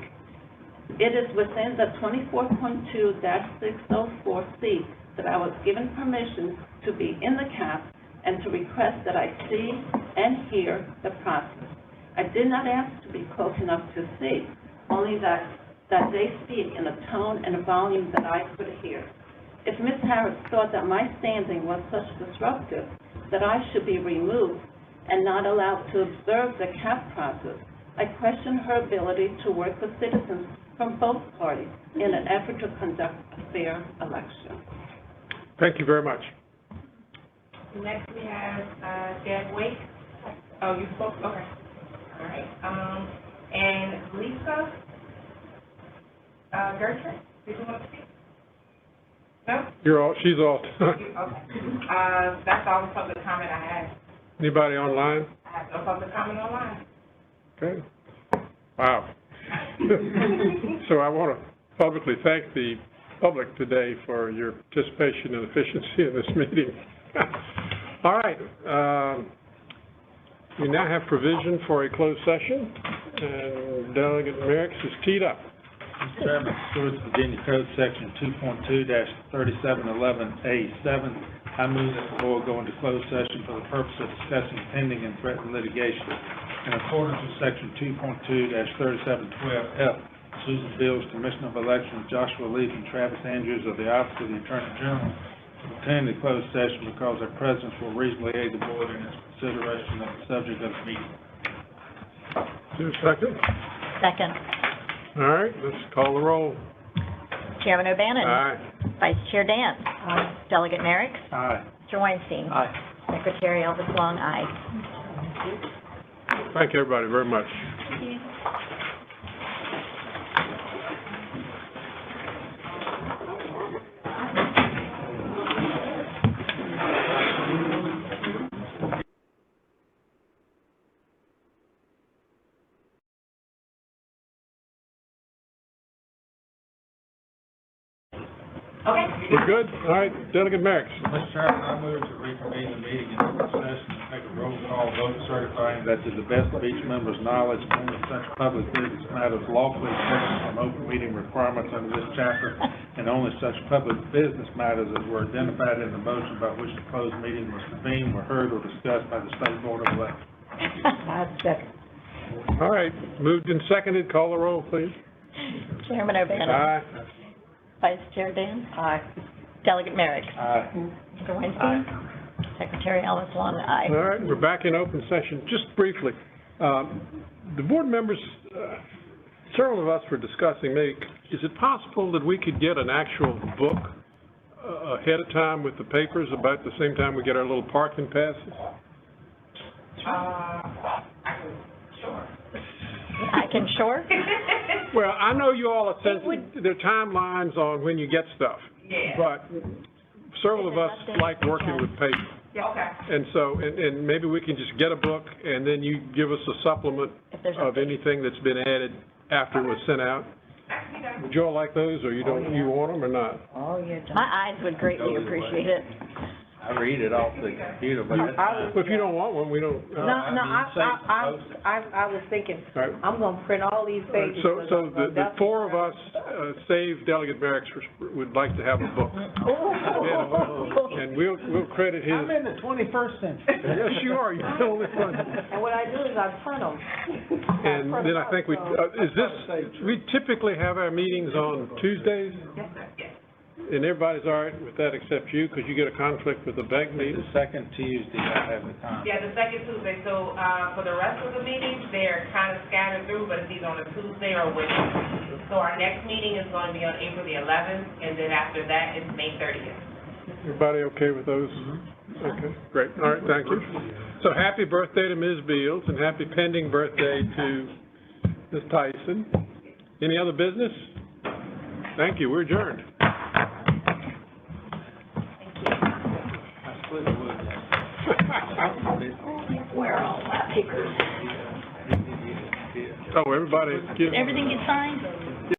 It is within the 24.2-604C that I was given permission to be in the CAP and to request that I see and hear the process. I did not ask to be close enough to see, only that they speak in a tone and a volume that I could hear. If Ms. Harris thought that my standing was such disruptive that I should be removed and not allowed to observe the CAP process, I question her ability to work with citizens from both parties in an effort to conduct a fair election. Thank you very much. Next, we have Deb Wake. Oh, you spoke? Okay. All right. And Lisa Gertrude, did you want to speak? No? She's all. Okay. That's all the public comment I had. Anybody online? I have no public comment online. Okay. Wow. So I want to publicly thank the public today for your participation and efficiency in this meeting. All right. We now have provision for a closed session, and Delegate Merrick's is teed up. Mr. Chairman, pursuant to Virginia Code Section 2.2-3711A7, I move that the board go into closed session for the purpose of discussing pending and threatened litigation. In accordance with Section 2.2-3712F, Susan Beals, Commissioner of Elections, Joshua Leaf, and Travis Andrews of the Office of the Attorney General attend the closed session because their presence will reasonably aid the board in its consideration of the subject of the meeting. Is there a second? Second. All right, let's call the roll. Chairman O'Bannon. Aye. Vice Chair Dance. Aye. Delegate Merrick. Aye. Mr. Weinstein. Aye. Secretary Elvis Long, aye. Thank you, everybody, very much. Thank you. We're good? All right, Delegate Merrick. Mr. Chairman, I move to reconvene the meeting in open session Make a roll call vote certifying that to the best of each member's knowledge, only such public business matters lawfully exempted from open meeting requirements under this chapter, and only such public business matters as were identified in the motion by which the closed meeting was convened were heard or discussed by the State Board of Elections. I second. All right, moved and seconded, call the roll, please. Chairman O'Bannon. Aye. Vice Chair Dan. Aye. Delegate Merrick. Aye. Mr. Weinstein. Secretary Alice Long, aye. All right, we're back in open session. Just briefly, the board members, several of us were discussing, maybe, is it possible that we could get an actual book ahead of time with the papers about the same time we get our little parking passes? I can, sure. Well, I know you all are sensitive, there are timelines on when you get stuff. Yeah. But several of us like working with paper. Yeah, okay. And so, and maybe we can just get a book, and then you give us a supplement of anything that's been added after it was sent out. Would you all like those, or you don't, you want them or not? Oh, yeah. My eyes would greatly appreciate it. I read it off the computer, but that's fine. Well, if you don't want one, we don't. I was thinking, Right. I'm gonna print all these pages. So the four of us, save Delegate Merrick, would like to have a book. And we'll credit his. I'm in the 21st century. Yes, you are, you're the only one. And what I do is I print them. And then I think we, we typically have our meetings on Tuesdays? And everybody's all right with that except you, because you get a conflict with the bank meeting? The second Tuesday, I have the time. Yeah, the second Tuesday, so, for the rest of the meetings, they're kind of scattered through, but it's either on a Tuesday or a Wednesday. So our next meeting is going to be on April the 11th, and then after that, it's May 30th. Everybody okay with those? Okay, great. All right, thank you. So happy birthday to Ms. Beals, and happy pending birthday to Ms. Tyson. Any other business? Thank you, we're adjourned. Where are all my papers? Oh, everybody, Did everything get signed?